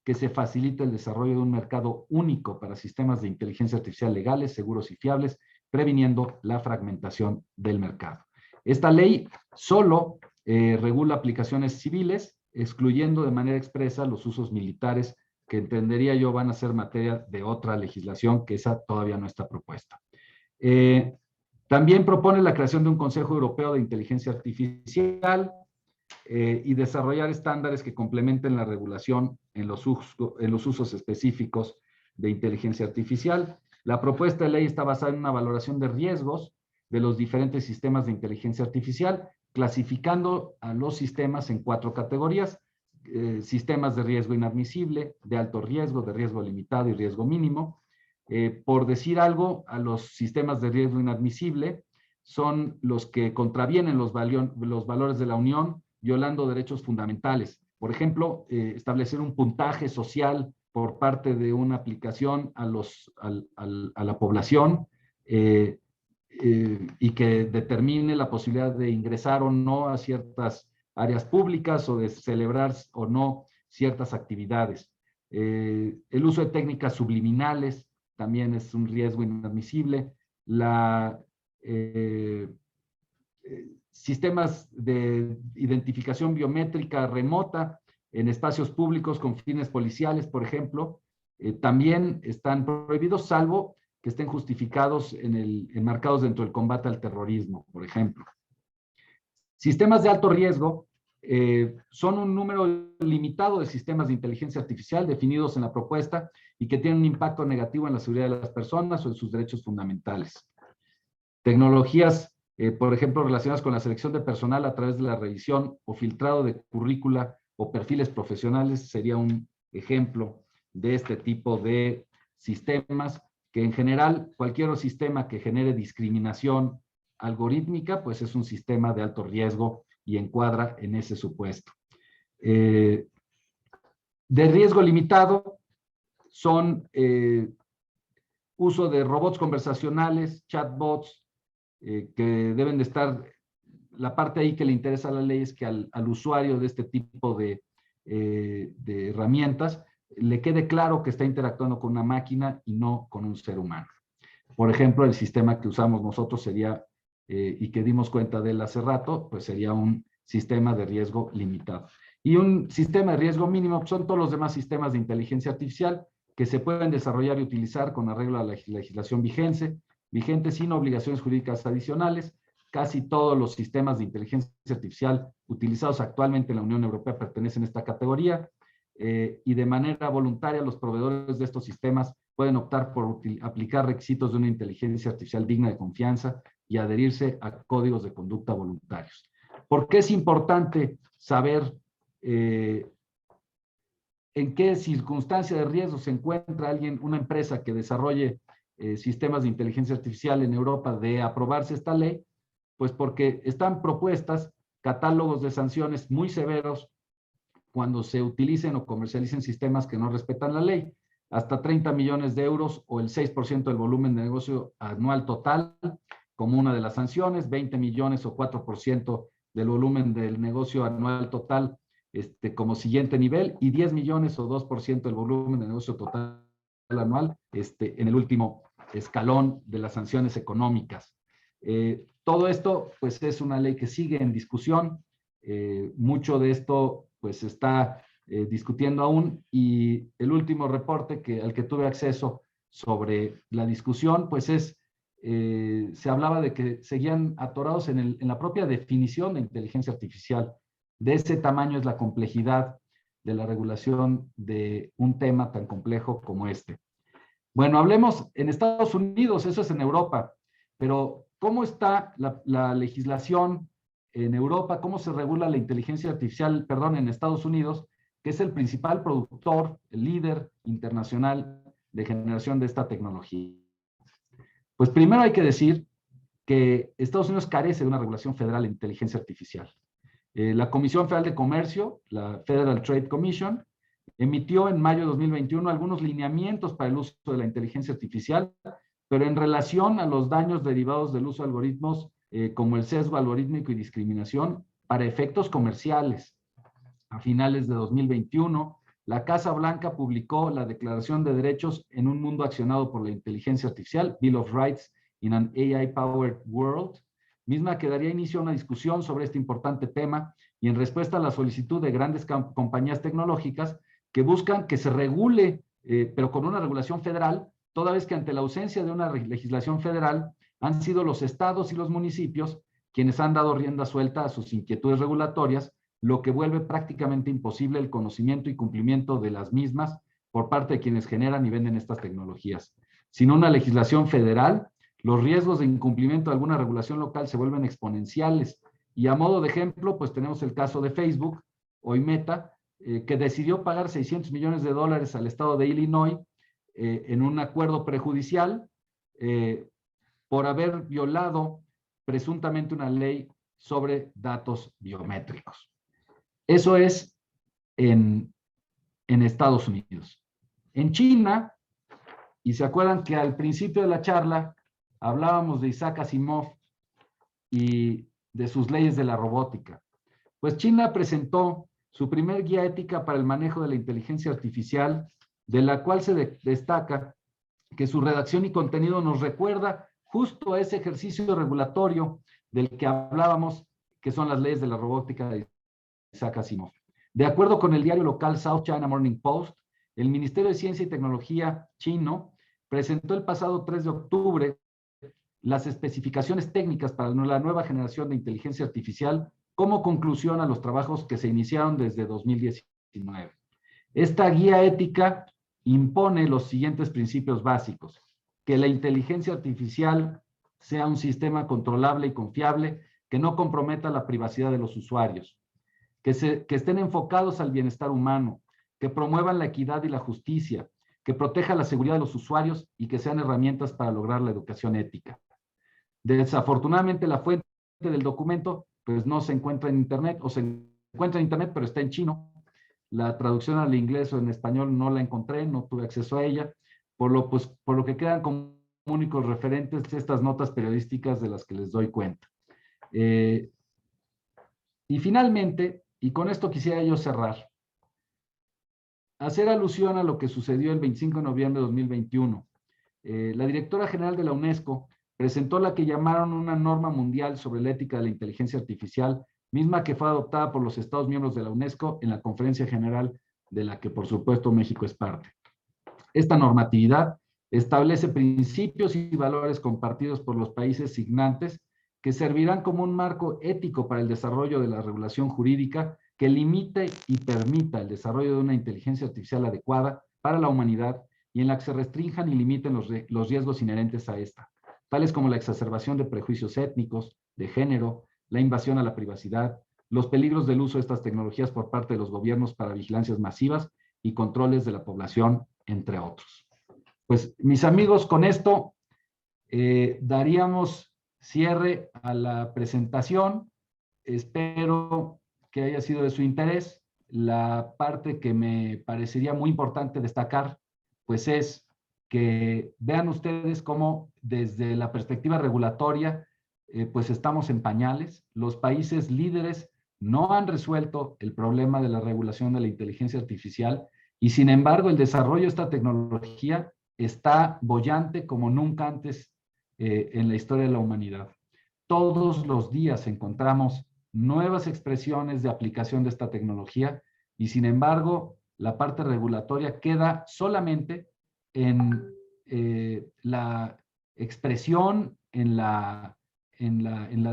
que se facilite el desarrollo de un mercado único para sistemas de inteligencia artificial legales, seguros y fiables, previniendo la fragmentación del mercado. Esta ley solo regula aplicaciones civiles, excluyendo de manera expresa los usos militares, que entendería yo van a ser materia de otra legislación, que esa todavía no está propuesta. También propone la creación de un Consejo Europeo de Inteligencia Artificial y desarrollar estándares que complementen la regulación en los usos específicos de inteligencia artificial. La propuesta de ley está basada en una valoración de riesgos de los diferentes sistemas de inteligencia artificial, clasificando a los sistemas en 4 categorías: sistemas de riesgo inadmisible, de alto riesgo, de riesgo limitado y riesgo mínimo. Por decir algo, a los sistemas de riesgo inadmisible son los que contravienen los valores de la Unión, violando derechos fundamentales. Por ejemplo, establecer un puntaje social por parte de una aplicación a la población y que determine la posibilidad de ingresar o no a ciertas áreas públicas o de celebrar o no ciertas actividades. El uso de técnicas subliminales también es un riesgo inadmisible. Sistemas de identificación biométrica remota en espacios públicos con fines policiales, por ejemplo, también están prohibidos, salvo que estén justificados enmarcados dentro del combate al terrorismo, por ejemplo. Sistemas de alto riesgo son un número limitado de sistemas de inteligencia artificial definidos en la propuesta y que tienen un impacto negativo en la seguridad de las personas o en sus derechos fundamentales. Tecnologías, por ejemplo, relacionadas con la selección de personal a través de la revisión o filtrado de currícula o perfiles profesionales sería un ejemplo de este tipo de sistemas, que en general cualquier sistema que genere discriminación algorítmica, pues es un sistema de alto riesgo y encuadra en ese supuesto. De riesgo limitado son uso de robots conversacionales, chatbots, que deben de estar, la parte ahí que le interesa a la ley es que al usuario de este tipo de herramientas le quede claro que está interactuando con una máquina y no con un ser humano. Por ejemplo, el sistema que usamos nosotros sería, y que dimos cuenta de él hace rato, pues sería un sistema de riesgo limitado. Y un sistema de riesgo mínimo son todos los demás sistemas de inteligencia artificial que se pueden desarrollar y utilizar con arreglo a la legislación vigente sin obligaciones jurídicas adicionales. Casi todos los sistemas de inteligencia artificial utilizados actualmente en la Unión Europea pertenecen a esta categoría, y de manera voluntaria los proveedores de estos sistemas pueden optar por aplicar requisitos de una inteligencia artificial digna de confianza y adherirse a códigos de conducta voluntarios. ¿Por qué es importante saber en qué circunstancia de riesgo se encuentra una empresa que desarrolle sistemas de inteligencia artificial en Europa de aprobarse esta ley? Pues porque están propuestas catálogos de sanciones muy severos cuando se utilicen o comercialicen sistemas que no respetan la ley, hasta 30 millones de euros o el 6% del volumen de negocio anual total, como una de las sanciones, 20 millones o 4% del volumen del negocio anual total como siguiente nivel, y 10 millones o 2% del volumen de negocio total anual en el último escalón de las sanciones económicas. Todo esto pues es una ley que sigue en discusión. Mucho de esto pues se está discutiendo aún, y el último reporte al que tuve acceso sobre la discusión pues se hablaba de que seguían atorados en la propia definición de inteligencia artificial. De ese tamaño es la complejidad de la regulación de un tema tan complejo como este. Bueno, hablemos en Estados Unidos, eso es en Europa, pero ¿cómo está la legislación en Europa? ¿Cómo se regula la inteligencia artificial, en Estados Unidos, que es el principal productor, el líder internacional de generación de esta tecnología? Pues primero hay que decir que Estados Unidos carece de una regulación federal en inteligencia artificial. La Comisión Federal de Comercio, la Federal Trade Commission, emitió en mayo de 2021 algunos lineamientos para el uso de la inteligencia artificial, pero en relación a los daños derivados del uso de algoritmos como el sesgo algorítmico y discriminación para efectos comerciales. A finales de 2021, la Casa Blanca publicó la Declaración de Derechos en un Mundo Accionado por la Inteligencia Artificial, Bill of Rights in an AI-Powered World, misma que daría inicio a una discusión sobre este importante tema y en respuesta a la solicitud de grandes compañías tecnológicas que buscan que se regule, pero con una regulación federal, toda vez que ante la ausencia de una legislación federal han sido los estados y los municipios quienes han dado rienda suelta a sus inquietudes regulatorias, lo que vuelve prácticamente imposible el conocimiento y cumplimiento de las mismas por parte de quienes generan y venden estas tecnologías. Sin una legislación federal, los riesgos de incumplimiento de alguna regulación local se vuelven exponenciales. Y a modo de ejemplo, pues tenemos el caso de Facebook, hoy Meta, que decidió pagar $600 millones al estado de Illinois en un acuerdo prejudicial por haber violado presuntamente una ley sobre datos biométricos. Eso es en Estados Unidos. En China, y se acuerdan que al principio de la charla hablábamos de Isaac Asimov y de sus leyes de la robótica. Pues China presentó su primer guía ética para el manejo de la inteligencia artificial, de la cual se destaca que su redacción y contenido nos recuerda justo a ese ejercicio regulatorio del que hablábamos, que son las leyes de la robótica de Isaac Asimov. De acuerdo con el diario local South China Morning Post, el Ministerio de Ciencia y Tecnología chino presentó el pasado 3 de octubre las especificaciones técnicas para la nueva generación de inteligencia artificial como conclusión a los trabajos que se iniciaron desde 2019. Esta guía ética impone los siguientes principios básicos: que la inteligencia artificial sea un sistema controlable y confiable, que no comprometa la privacidad de los usuarios, que estén enfocados al bienestar humano, que promuevan la equidad y la justicia, que proteja la seguridad de los usuarios y que sean herramientas para lograr la educación ética. Desafortunadamente, la fuente del documento pues no se encuentra en Internet, o se encuentra en Internet, pero está en chino. La traducción al inglés o en español no la encontré, no tuve acceso a ella, por lo que quedan como únicos referentes estas notas periodísticas de las que les doy cuenta. Y finalmente, y con esto quisiera yo cerrar, hacer alusión a lo que sucedió el 25 de noviembre de 2021. La directora general de la UNESCO presentó la que llamaron una norma mundial sobre la ética de la inteligencia artificial, misma que fue adoptada por los Estados miembros de la UNESCO en la conferencia general de la que, por supuesto, México es parte. Esta normatividad establece principios y valores compartidos por los países signantes que servirán como un marco ético para el desarrollo de la regulación jurídica que limite y permita el desarrollo de una inteligencia artificial adecuada para la humanidad y en la que se restrinjan y limiten los riesgos inherentes a esta, tales como la exacerbación de prejuicios étnicos, de género, la invasión a la privacidad, los peligros del uso de estas tecnologías por parte de los gobiernos para vigilancias masivas y controles de la población, entre otros. Pues, mis amigos, con esto daríamos cierre a la presentación. Espero que haya sido de su interés. La parte que me parecería muy importante destacar, pues es que vean ustedes cómo desde la perspectiva regulatoria, pues estamos en pañales. Los países líderes no han resuelto el problema de la regulación de la inteligencia artificial y sin embargo el desarrollo de esta tecnología está boyante como nunca antes en la historia de la humanidad. Todos los días encontramos nuevas expresiones de aplicación de esta tecnología y sin embargo la parte regulatoria queda solamente en la expresión, en la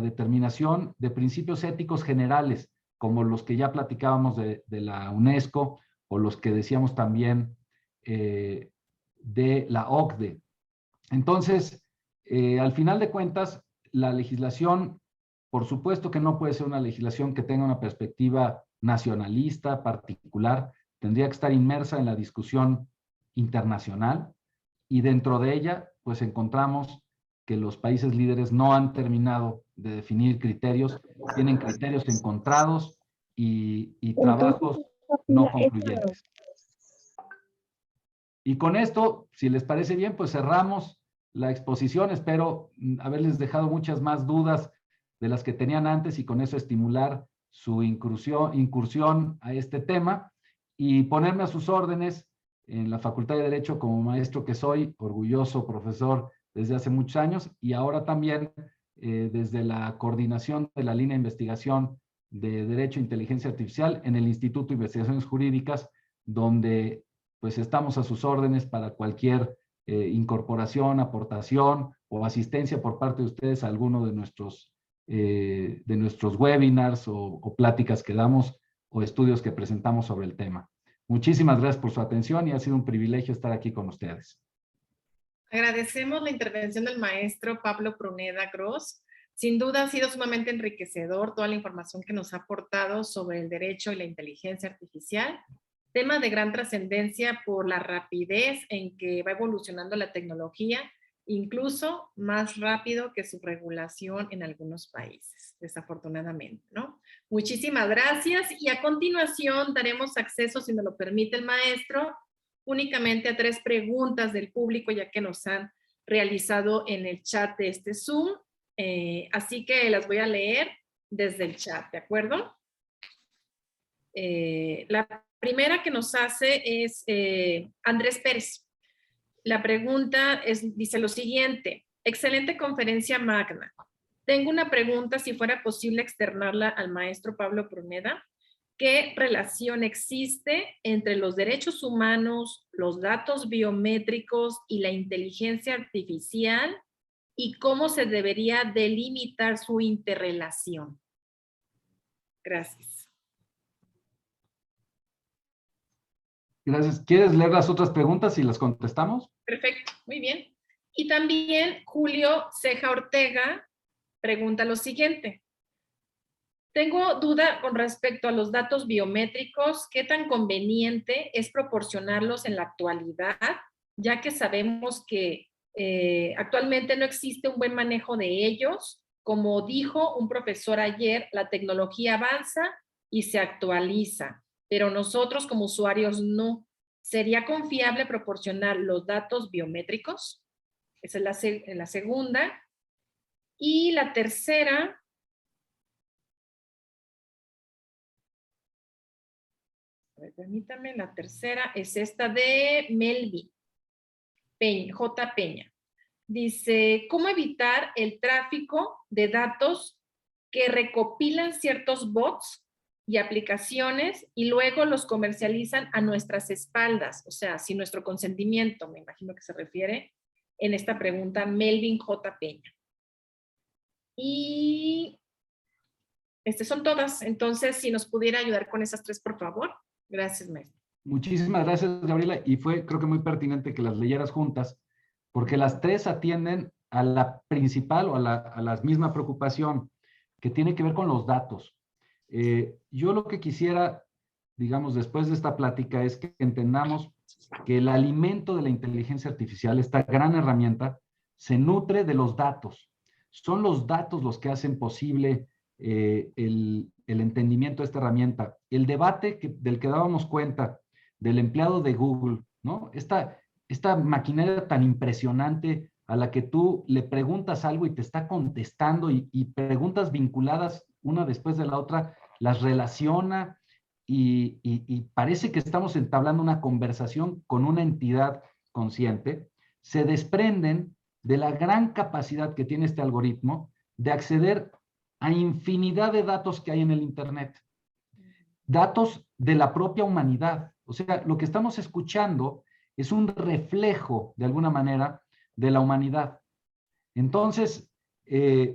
determinación de principios éticos generales, como los que ya platicábamos de la UNESCO o los que decíamos también de la OCDE. Entonces, al final de cuentas, la legislación, por supuesto que no puede ser una legislación que tenga una perspectiva nacionalista, particular, tendría que estar inmersa en la discusión internacional y dentro de ella, pues encontramos que los países líderes no han terminado de definir criterios, tienen criterios encontrados y trabajos no concluyentes. Y con esto, si les parece bien, pues cerramos la exposición. Espero haberles dejado muchas más dudas de las que tenían antes y con eso estimular su incursión a este tema. y ponerme a sus órdenes en la Facultad de Derecho como maestro que soy, orgulloso profesor desde hace muchos años, y ahora también desde la coordinación de la línea de investigación de Derecho e Inteligencia Artificial en el Instituto de Investigaciones Jurídicas, donde pues estamos a sus órdenes para cualquier incorporación, aportación o asistencia por parte de ustedes a alguno de nuestros webinars o pláticas que damos o estudios que presentamos sobre el tema. Muchísimas gracias por su atención y ha sido un privilegio estar aquí con ustedes. Agradecemos la intervención del maestro Pablo Pruneda Gross. Sin duda ha sido sumamente enriquecedor toda la información que nos ha aportado sobre el derecho y la inteligencia artificial, tema de gran trascendencia por la rapidez en que va evolucionando la tecnología, incluso más rápido que su regulación en algunos países, desafortunadamente, ¿no? Muchísimas gracias y a continuación daremos acceso, si nos lo permite el maestro, únicamente a 3 preguntas del público, ya que nos han realizado en el chat de este Zoom. Así que las voy a leer desde el chat, ¿de acuerdo? La primera que nos hace es Andrés Pérez. La pregunta dice lo siguiente: excelente conferencia magna. Tengo una pregunta, si fuera posible externarla al maestro Pablo Pruneda. ¿Qué relación existe entre los derechos humanos, los datos biométricos y la inteligencia artificial? ¿Y cómo se debería delimitar su interrelación? Gracias. Gracias. ¿Quieres leer las otras preguntas y las contestamos? Perfecto, muy bien. Y también Julio Ceja Ortega pregunta lo siguiente: tengo duda con respecto a los datos biométricos, ¿qué tan conveniente es proporcionarlos en la actualidad? Ya que sabemos que actualmente no existe un buen manejo de ellos. Como dijo un profesor ayer, la tecnología avanza y se actualiza, pero nosotros como usuarios no. ¿Sería confiable proporcionar los datos biométricos? Esa es la segunda. Y la tercera, a ver, permítame, la tercera es esta de Melvi Peña, J. Peña. Dice, ¿cómo evitar el tráfico de datos que recopilan ciertos bots y aplicaciones y luego los comercializan a nuestras espaldas? O sea, sin nuestro consentimiento, me imagino que se refiere en esta pregunta Melvin J. Peña. Y estas son todas. Entonces, si nos pudiera ayudar con esas 3, por favor. Gracias, maestro. Muchísimas gracias, Gabriela. Y fue, creo que muy pertinente que las leyeras juntas, porque las 3 atienden a la principal o a la misma preocupación, que tiene que ver con los datos. Yo lo que quisiera, digamos, después de esta plática, es que entendamos que el alimento de la inteligencia artificial, esta gran herramienta, se nutre de los datos. Son los datos los que hacen posible el entendimiento de esta herramienta. El debate del que dábamos cuenta del empleado de Google, ¿no? Esta maquinaria tan impresionante a la que tú le preguntas algo y te está contestando y preguntas vinculadas una después de la otra, las relaciona y parece que estamos entablando una conversación con una entidad consciente, se desprenden de la gran capacidad que tiene este algoritmo de acceder a infinidad de datos que hay en el Internet. Datos de la propia humanidad. O sea, lo que estamos escuchando es un reflejo, de alguna manera, de la humanidad. Entonces,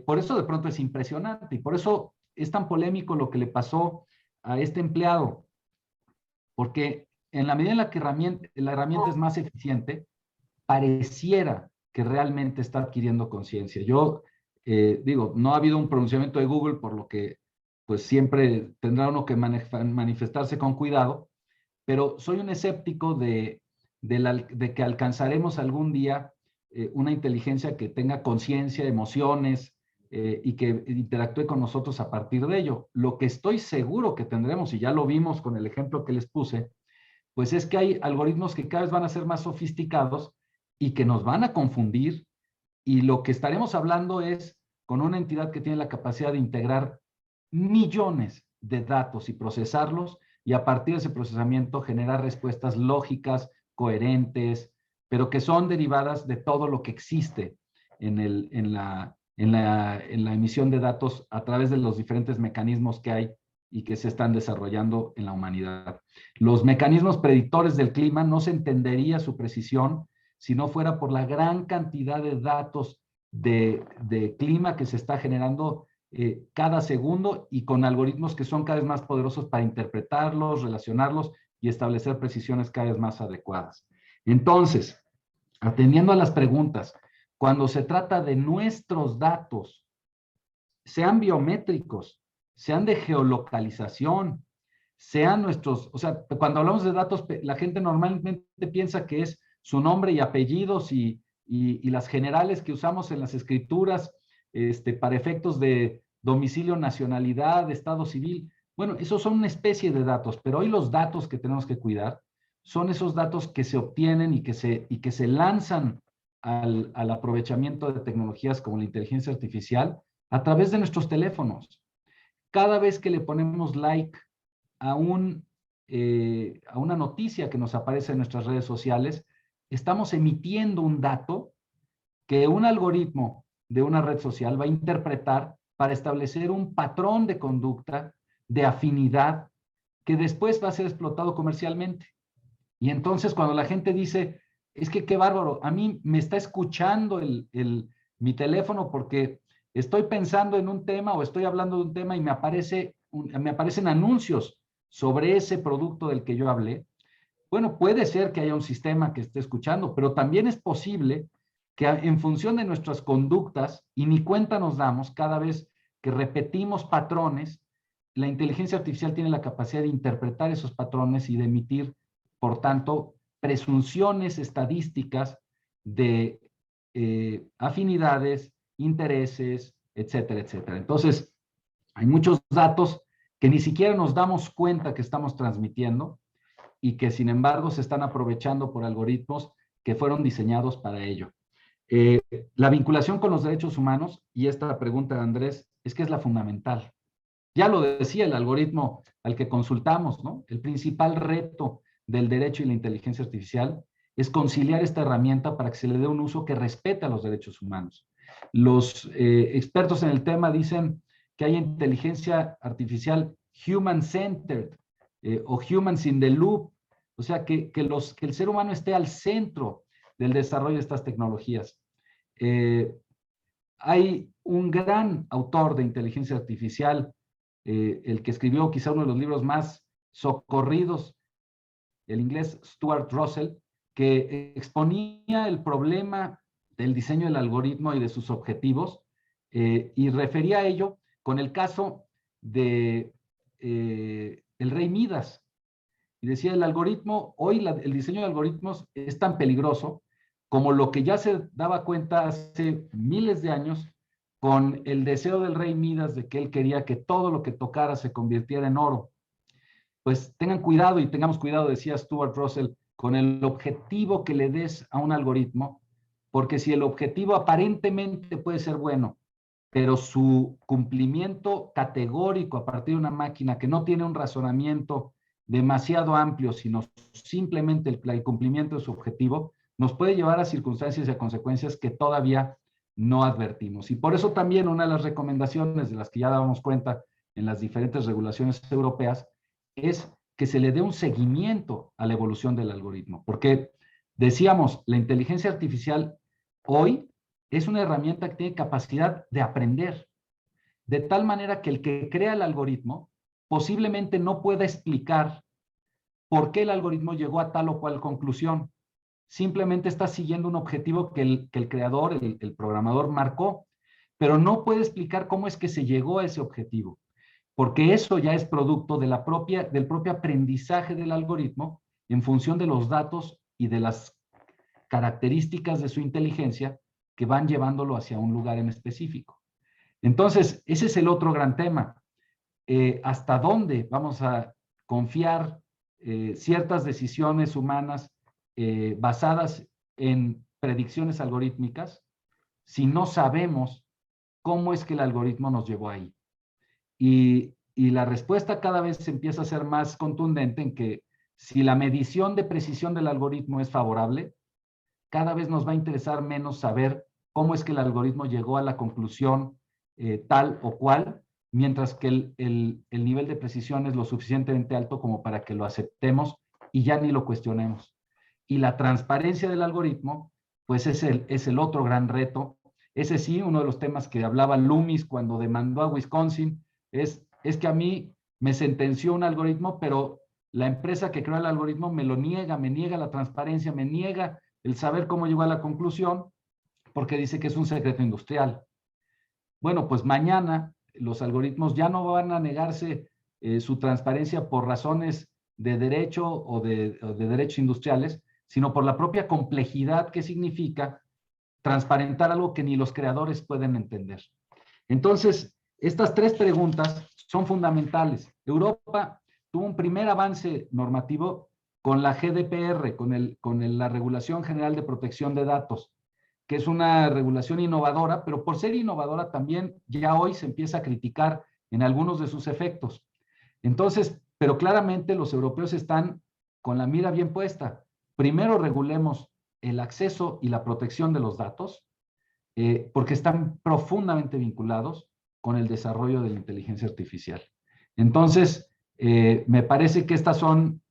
por eso de pronto es impresionante y por eso es tan polémico lo que le pasó a este empleado. Porque en la medida en la que la herramienta es más eficiente, pareciera que realmente está adquiriendo conciencia. Yo digo, no ha habido un pronunciamiento de Google, por lo que pues siempre tendrá uno que manifestarse con cuidado, pero soy un escéptico de que alcanzaremos algún día una inteligencia que tenga conciencia, emociones y que interactúe con nosotros a partir de ello. Lo que estoy seguro que tendremos, y ya lo vimos con el ejemplo que les puse, pues es que hay algoritmos que cada vez van a ser más sofisticados y que nos van a confundir, y lo que estaremos hablando es con una entidad que tiene la capacidad de integrar millones de datos y procesarlos y a partir de ese procesamiento generar respuestas lógicas, coherentes, pero que son derivadas de todo lo que existe en la emisión de datos a través de los diferentes mecanismos que hay y que se están desarrollando en la humanidad. Los mecanismos predictores del clima no se entendería su precisión si no fuera por la gran cantidad de datos de clima que se está generando cada segundo y con algoritmos que son cada vez más poderosos para interpretarlos, relacionarlos y establecer precisiones cada vez más adecuadas. Entonces, atendiendo a las preguntas, cuando se trata de nuestros datos, sean biométricos, sean de geolocalización, sean nuestros, o sea, cuando hablamos de datos, la gente normalmente piensa que es su nombre y apellidos y las generales que usamos en las escrituras para efectos de domicilio, nacionalidad, estado civil. Bueno, esos son una especie de datos, pero hoy los datos que tenemos que cuidar son esos datos que se obtienen y que se lanzan al aprovechamiento de tecnologías como la inteligencia artificial a través de nuestros teléfonos. Cada vez que le ponemos like a una noticia que nos aparece en nuestras redes sociales, estamos emitiendo un dato que un algoritmo de una red social va a interpretar para establecer un patrón de conducta, de afinidad, que después va a ser explotado comercialmente. Y entonces cuando la gente dice, es que qué bárbaro, a mí me está escuchando mi teléfono porque estoy pensando en un tema o estoy hablando de un tema y me aparecen anuncios sobre ese producto del que yo hablé. Bueno, puede ser que haya un sistema que esté escuchando, pero también es posible que en función de nuestras conductas, y ni cuenta nos damos, cada vez que repetimos patrones, la inteligencia artificial tiene la capacidad de interpretar esos patrones y de emitir, por tanto, presunciones estadísticas de afinidades, intereses, etcétera, etcétera. Entonces, hay muchos datos que ni siquiera nos damos cuenta que estamos transmitiendo y que, sin embargo, se están aprovechando por algoritmos que fueron diseñados para ello. La vinculación con los derechos humanos, y esta pregunta de Andrés, es que es la fundamental. Ya lo decía el algoritmo al que consultamos, ¿no? El principal reto del derecho y la inteligencia artificial es conciliar esta herramienta para que se le dé un uso que respete a los derechos humanos. Los expertos en el tema dicen que hay inteligencia artificial human-centered o humans in the loop, o sea, que el ser humano esté al centro del desarrollo de estas tecnologías. Hay un gran autor de inteligencia artificial, el que escribió quizá uno de los libros más socorridos, el inglés Stuart Russell, que exponía el problema del diseño del algoritmo y de sus objetivos, y refería a ello con el caso de el rey Midas. Y decía, el algoritmo, hoy el diseño de algoritmos es tan peligroso como lo que ya se daba cuenta hace miles de años con el deseo del rey Midas de que él quería que todo lo que tocara se convirtiera en oro. Pues tengan cuidado y tengamos cuidado, decía Stuart Russell, con el objetivo que le des a un algoritmo, porque si el objetivo aparentemente puede ser bueno, pero su cumplimiento categórico a partir de una máquina que no tiene un razonamiento demasiado amplio, sino simplemente el cumplimiento de su objetivo, nos puede llevar a circunstancias y a consecuencias que todavía no advertimos. Y por eso también una de las recomendaciones de las que ya dábamos cuenta en las diferentes regulaciones europeas es que se le dé un seguimiento a la evolución del algoritmo. Porque decíamos, la inteligencia artificial hoy es una herramienta que tiene capacidad de aprender, de tal manera que el que crea el algoritmo posiblemente no pueda explicar por qué el algoritmo llegó a tal o cual conclusión. Simplemente está siguiendo un objetivo que el creador, el programador marcó, pero no puede explicar cómo es que se llegó a ese objetivo, porque eso ya es producto de del propio aprendizaje del algoritmo en función de los datos y de las características de su inteligencia que van llevándolo hacia un lugar en específico. Entonces, ese es el otro gran tema. ¿Hasta dónde vamos a confiar ciertas decisiones humanas basadas en predicciones algorítmicas si no sabemos cómo es que el algoritmo nos llevó ahí? Y y la respuesta cada vez empieza a ser más contundente en que si la medición de precisión del algoritmo es favorable, cada vez nos va a interesar menos saber cómo es que el algoritmo llegó a la conclusión tal o cual, mientras que el nivel de precisión es lo suficientemente alto como para que lo aceptemos y ya ni lo cuestionemos. Y la transparencia del algoritmo, pues es el otro gran reto. Ese sí, uno de los temas que hablaba Loomis cuando demandó a Wisconsin, es que a mí me sentenció un algoritmo, pero la empresa que creó el algoritmo me lo niega, me niega la transparencia, me niega el saber cómo llegó a la conclusión, porque dice que es un secreto industrial. Bueno, pues mañana los algoritmos ya no van a negarse su transparencia por razones de derecho o de derechos industriales, sino por la propia complejidad que significa transparentar algo que ni los creadores pueden entender. Entonces, estas tres preguntas son fundamentales. Europa tuvo un primer avance normativo con la GDPR, con la Regulación General de Protección de Datos, que es una regulación innovadora, pero por ser innovadora también ya hoy se empieza a criticar en algunos de sus efectos. Entonces, pero claramente los europeos están con la mira bien puesta. Primero regulemos el acceso y la protección de los datos, porque están profundamente vinculados con el desarrollo de la inteligencia artificial. Entonces, me parece que estas son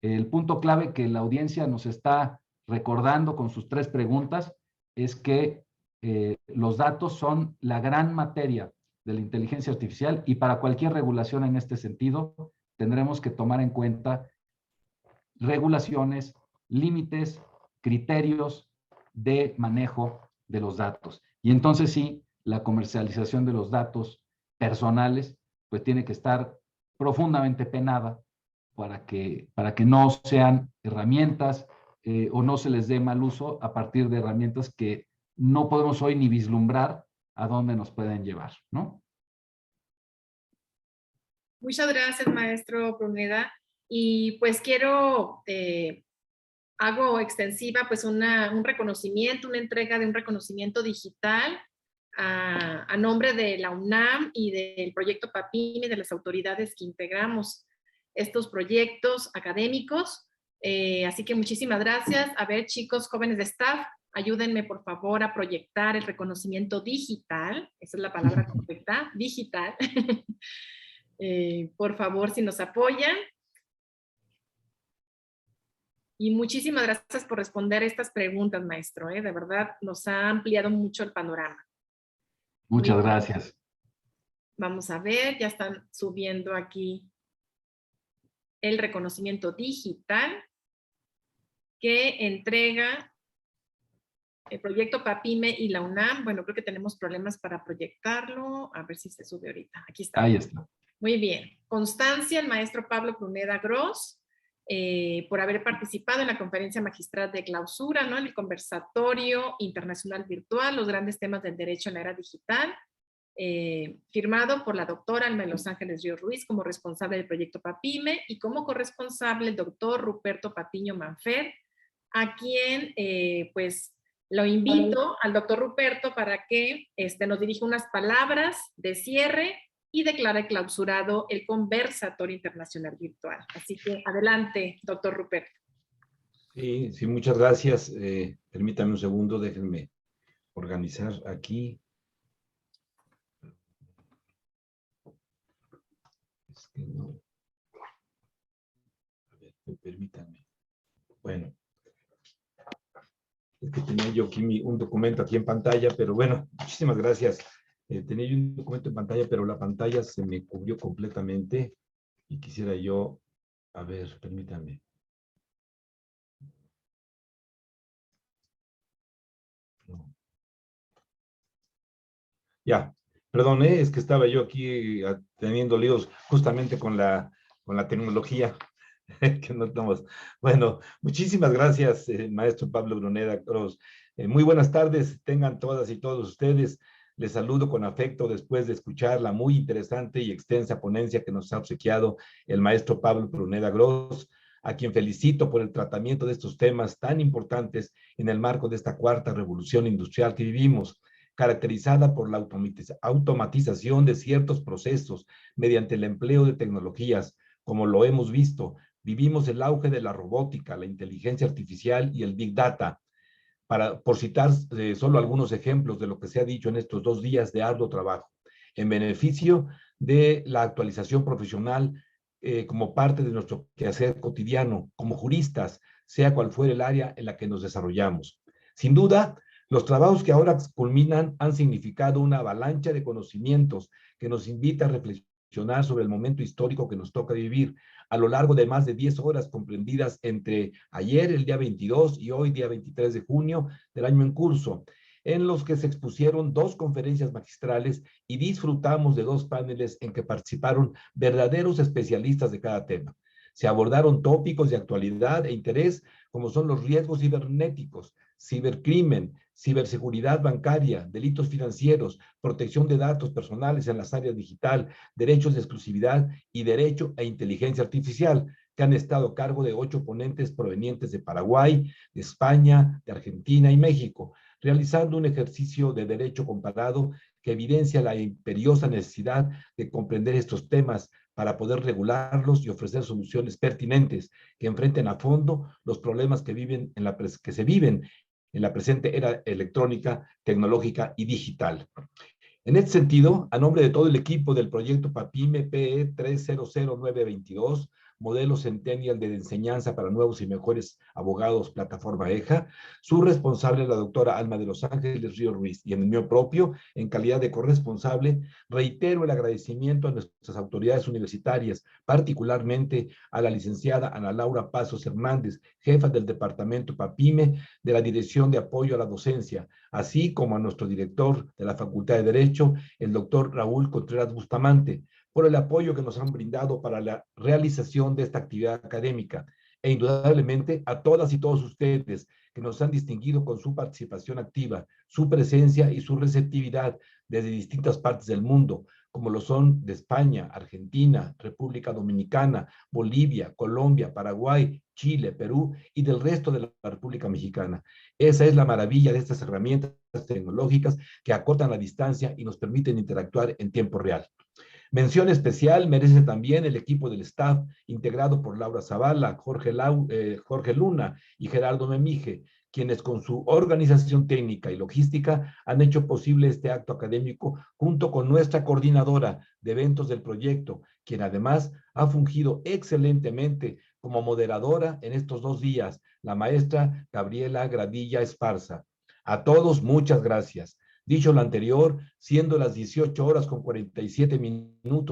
el punto clave que la audiencia nos está recordando con sus tres preguntas, es que los datos son la gran materia de la inteligencia artificial y para cualquier regulación en este sentido tendremos que tomar en cuenta regulaciones, límites, criterios de manejo de los datos. Y entonces sí, la comercialización de los datos personales pues tiene que estar profundamente penada para que no sean herramientas o no se les dé mal uso a partir de herramientas que no podemos hoy ni vislumbrar a dónde nos pueden llevar, ¿no? Muchas gracias, maestro Pruneda. Y pues quiero, hago extensiva pues un reconocimiento, una entrega de un reconocimiento digital a nombre de la UNAM y del proyecto PAPIME, de las autoridades que integramos estos proyectos académicos. Así que muchísimas gracias. A ver, chicos, jóvenes de staff, ayúdenme por favor a proyectar el reconocimiento digital. Esa es la palabra correcta, digital. Por favor, si nos apoyan. Y muchísimas gracias por responder estas preguntas, maestro. De verdad, nos ha ampliado mucho el panorama. Muchas gracias. Vamos a ver, ya están subiendo aquí el reconocimiento digital que entrega el proyecto PAPIME y la UNAM. Bueno, creo que tenemos problemas para proyectarlo. A ver si se sube ahorita. Aquí está. Ahí está. Muy bien. Constancia, el maestro Pablo Pruneda Gross, por haber participado en la conferencia magistral de clausura, ¿no? En el conversatorio internacional virtual, los grandes temas del derecho en la era digital, firmado por la doctora Alma de Los Ángeles Ríos Ruiz como responsable del proyecto PAPIME y como corresponsable el doctor Ruperto Patiño Manfer, a quien pues lo invito al doctor Ruperto para que nos dirija unas palabras de cierre y declare clausurado el conversatorio internacional virtual. Así que adelante, doctor Ruperto. Sí, muchas gracias. Permítame un segundo, déjenme organizar aquí. Es que no. A ver, permítanme. Bueno. Es que tenía yo aquí un documento aquí en pantalla, pero bueno, muchísimas gracias. Tenía yo un documento en pantalla, pero la pantalla se me cubrió completamente y quisiera yo, a ver, permítanme. No. Ya, perdón, es que estaba yo aquí teniendo líos justamente con la tecnología que no estamos. Bueno, muchísimas gracias, maestro Pablo Pruneda Gross. Muy buenas tardes, tengan todas y todos ustedes. Les saludo con afecto después de escuchar la muy interesante y extensa ponencia que nos ha obsequiado el maestro Pablo Pruneda Gross, a quien felicito por el tratamiento de estos temas tan importantes en el marco de esta cuarta revolución industrial que vivimos. caracterizada por la automatización de ciertos procesos mediante el empleo de tecnologías, como lo hemos visto. Vivimos el auge de la robótica, la inteligencia artificial y el Big Data, por citar solo algunos ejemplos de lo que se ha dicho en estos 2 días de arduo trabajo, en beneficio de la actualización profesional como parte de nuestro quehacer cotidiano, como juristas, sea cual fuera el área en la que nos desarrollamos. Sin duda, los trabajos que ahora culminan han significado una avalancha de conocimientos que nos invita a reflexionar sobre el momento histórico que nos toca vivir a lo largo de más de 10 horas comprendidas entre ayer, el día 22, y hoy, día 23 de junio del año en curso, en los que se expusieron 2 conferencias magistrales y disfrutamos de 2 paneles en que participaron verdaderos especialistas de cada tema. Se abordaron tópicos de actualidad e interés como son los riesgos cibernéticos, cibercrimen, ciberseguridad bancaria, delitos financieros, protección de datos personales en las áreas digital, derechos de exclusividad y derecho a inteligencia artificial, que han estado a cargo de 8 ponentes provenientes de Paraguay, de España, de Argentina y México, realizando un ejercicio de derecho comparado que evidencia la imperiosa necesidad de comprender estos temas para poder regularlos y ofrecer soluciones pertinentes que enfrenten a fondo los problemas que se viven en la presente era electrónica, tecnológica y digital. En este sentido, a nombre de todo el equipo del proyecto PAPIME PE 300922, modelo Centennial de enseñanza para nuevos y mejores abogados, plataforma EJA, su responsable, la doctora Alma de los Ángeles Ríos Ruiz, y en el mío propio, en calidad de corresponsable, reitero el agradecimiento a nuestras autoridades universitarias, particularmente a la licenciada Ana Laura Pasos Hernández, jefa del departamento PAPIME de la Dirección de Apoyo a la Docencia, así como a nuestro director de la Facultad de Derecho, el doctor Raúl Contreras Bustamante, por el apoyo que nos han brindado para la realización de esta actividad académica, e indudablemente a todas y todos ustedes que nos han distinguido con su participación activa, su presencia y su receptividad desde distintas partes del mundo, como lo son de España, Argentina, República Dominicana, Bolivia, Colombia, Paraguay, Chile, Perú y del resto de la República Mexicana. Esa es la maravilla de estas herramientas tecnológicas que acortan la distancia y nos permiten interactuar en tiempo real. Mención especial merece también el equipo del staff integrado por Laura Zavala, Jorge Luna y Gerardo Memije, quienes con su organización técnica y logística han hecho posible este acto académico junto con nuestra coordinadora de eventos del proyecto, quien además ha fungido excelentemente como moderadora en estos 2 días, la maestra Gabriela Gradilla Esparza. A todos, muchas gracias. Dicho lo anterior, siendo las 18:47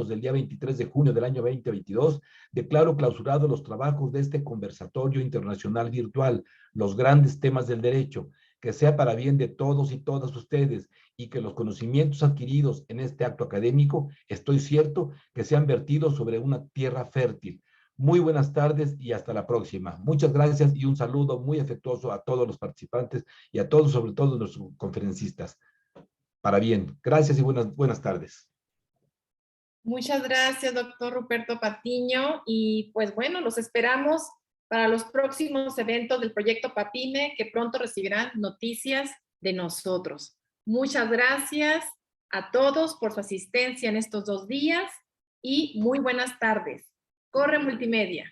del día 23 de junio del año 2022, declaro clausurados los trabajos de este conversatorio internacional virtual, los grandes temas del derecho, que sea para bien de todos y todas ustedes y que los conocimientos adquiridos en este acto académico, estoy cierto que sean vertidos sobre una tierra fértil. Muy buenas tardes y hasta la próxima. Muchas gracias y un saludo muy afectuoso a todos los participantes y a todos, sobre todo nuestros conferencistas. Para bien. Gracias y buenas tardes. Muchas gracias, doctor Ruperto Patiño. Y pues bueno, los esperamos para los próximos eventos del proyecto PAPIME, que pronto recibirán noticias de nosotros. Muchas gracias a todos por su asistencia en estos 2 días y muy buenas tardes. Corre Multimedia.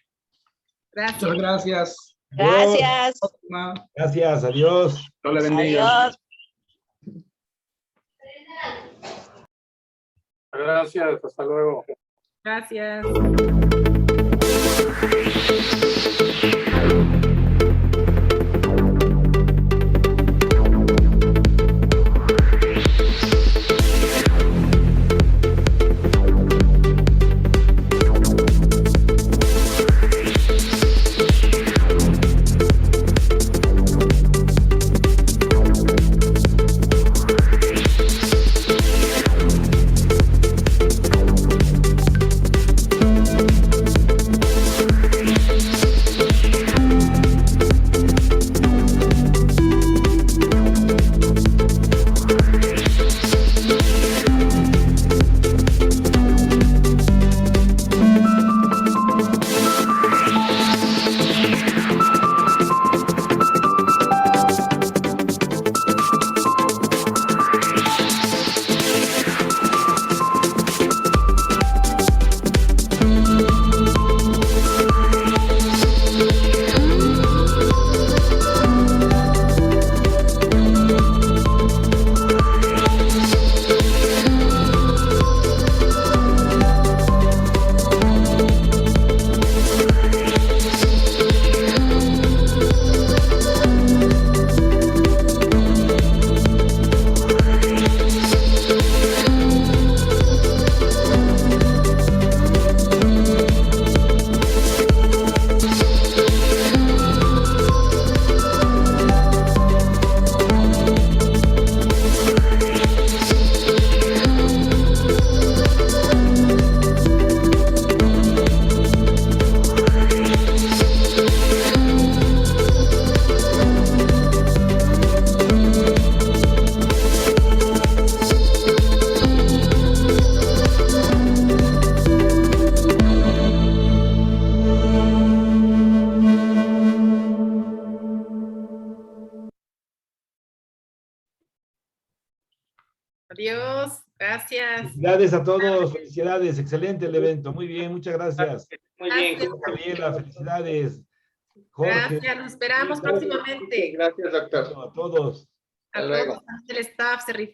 Gracias. Muchas gracias. Gracias. Gracias, adiós. Dios le bendiga. Adiós. Gracias, hasta luego. Gracias. Adiós. Gracias. Felicidades a todos, felicidades, excelente el evento, muy bien, muchas gracias. Muy bien. Gracias. Gabriela, felicidades. Jorge, Gracias. Nos esperamos próximamente. Gracias, doctor. a todos. A Hasta luego. todos el staff se rifa.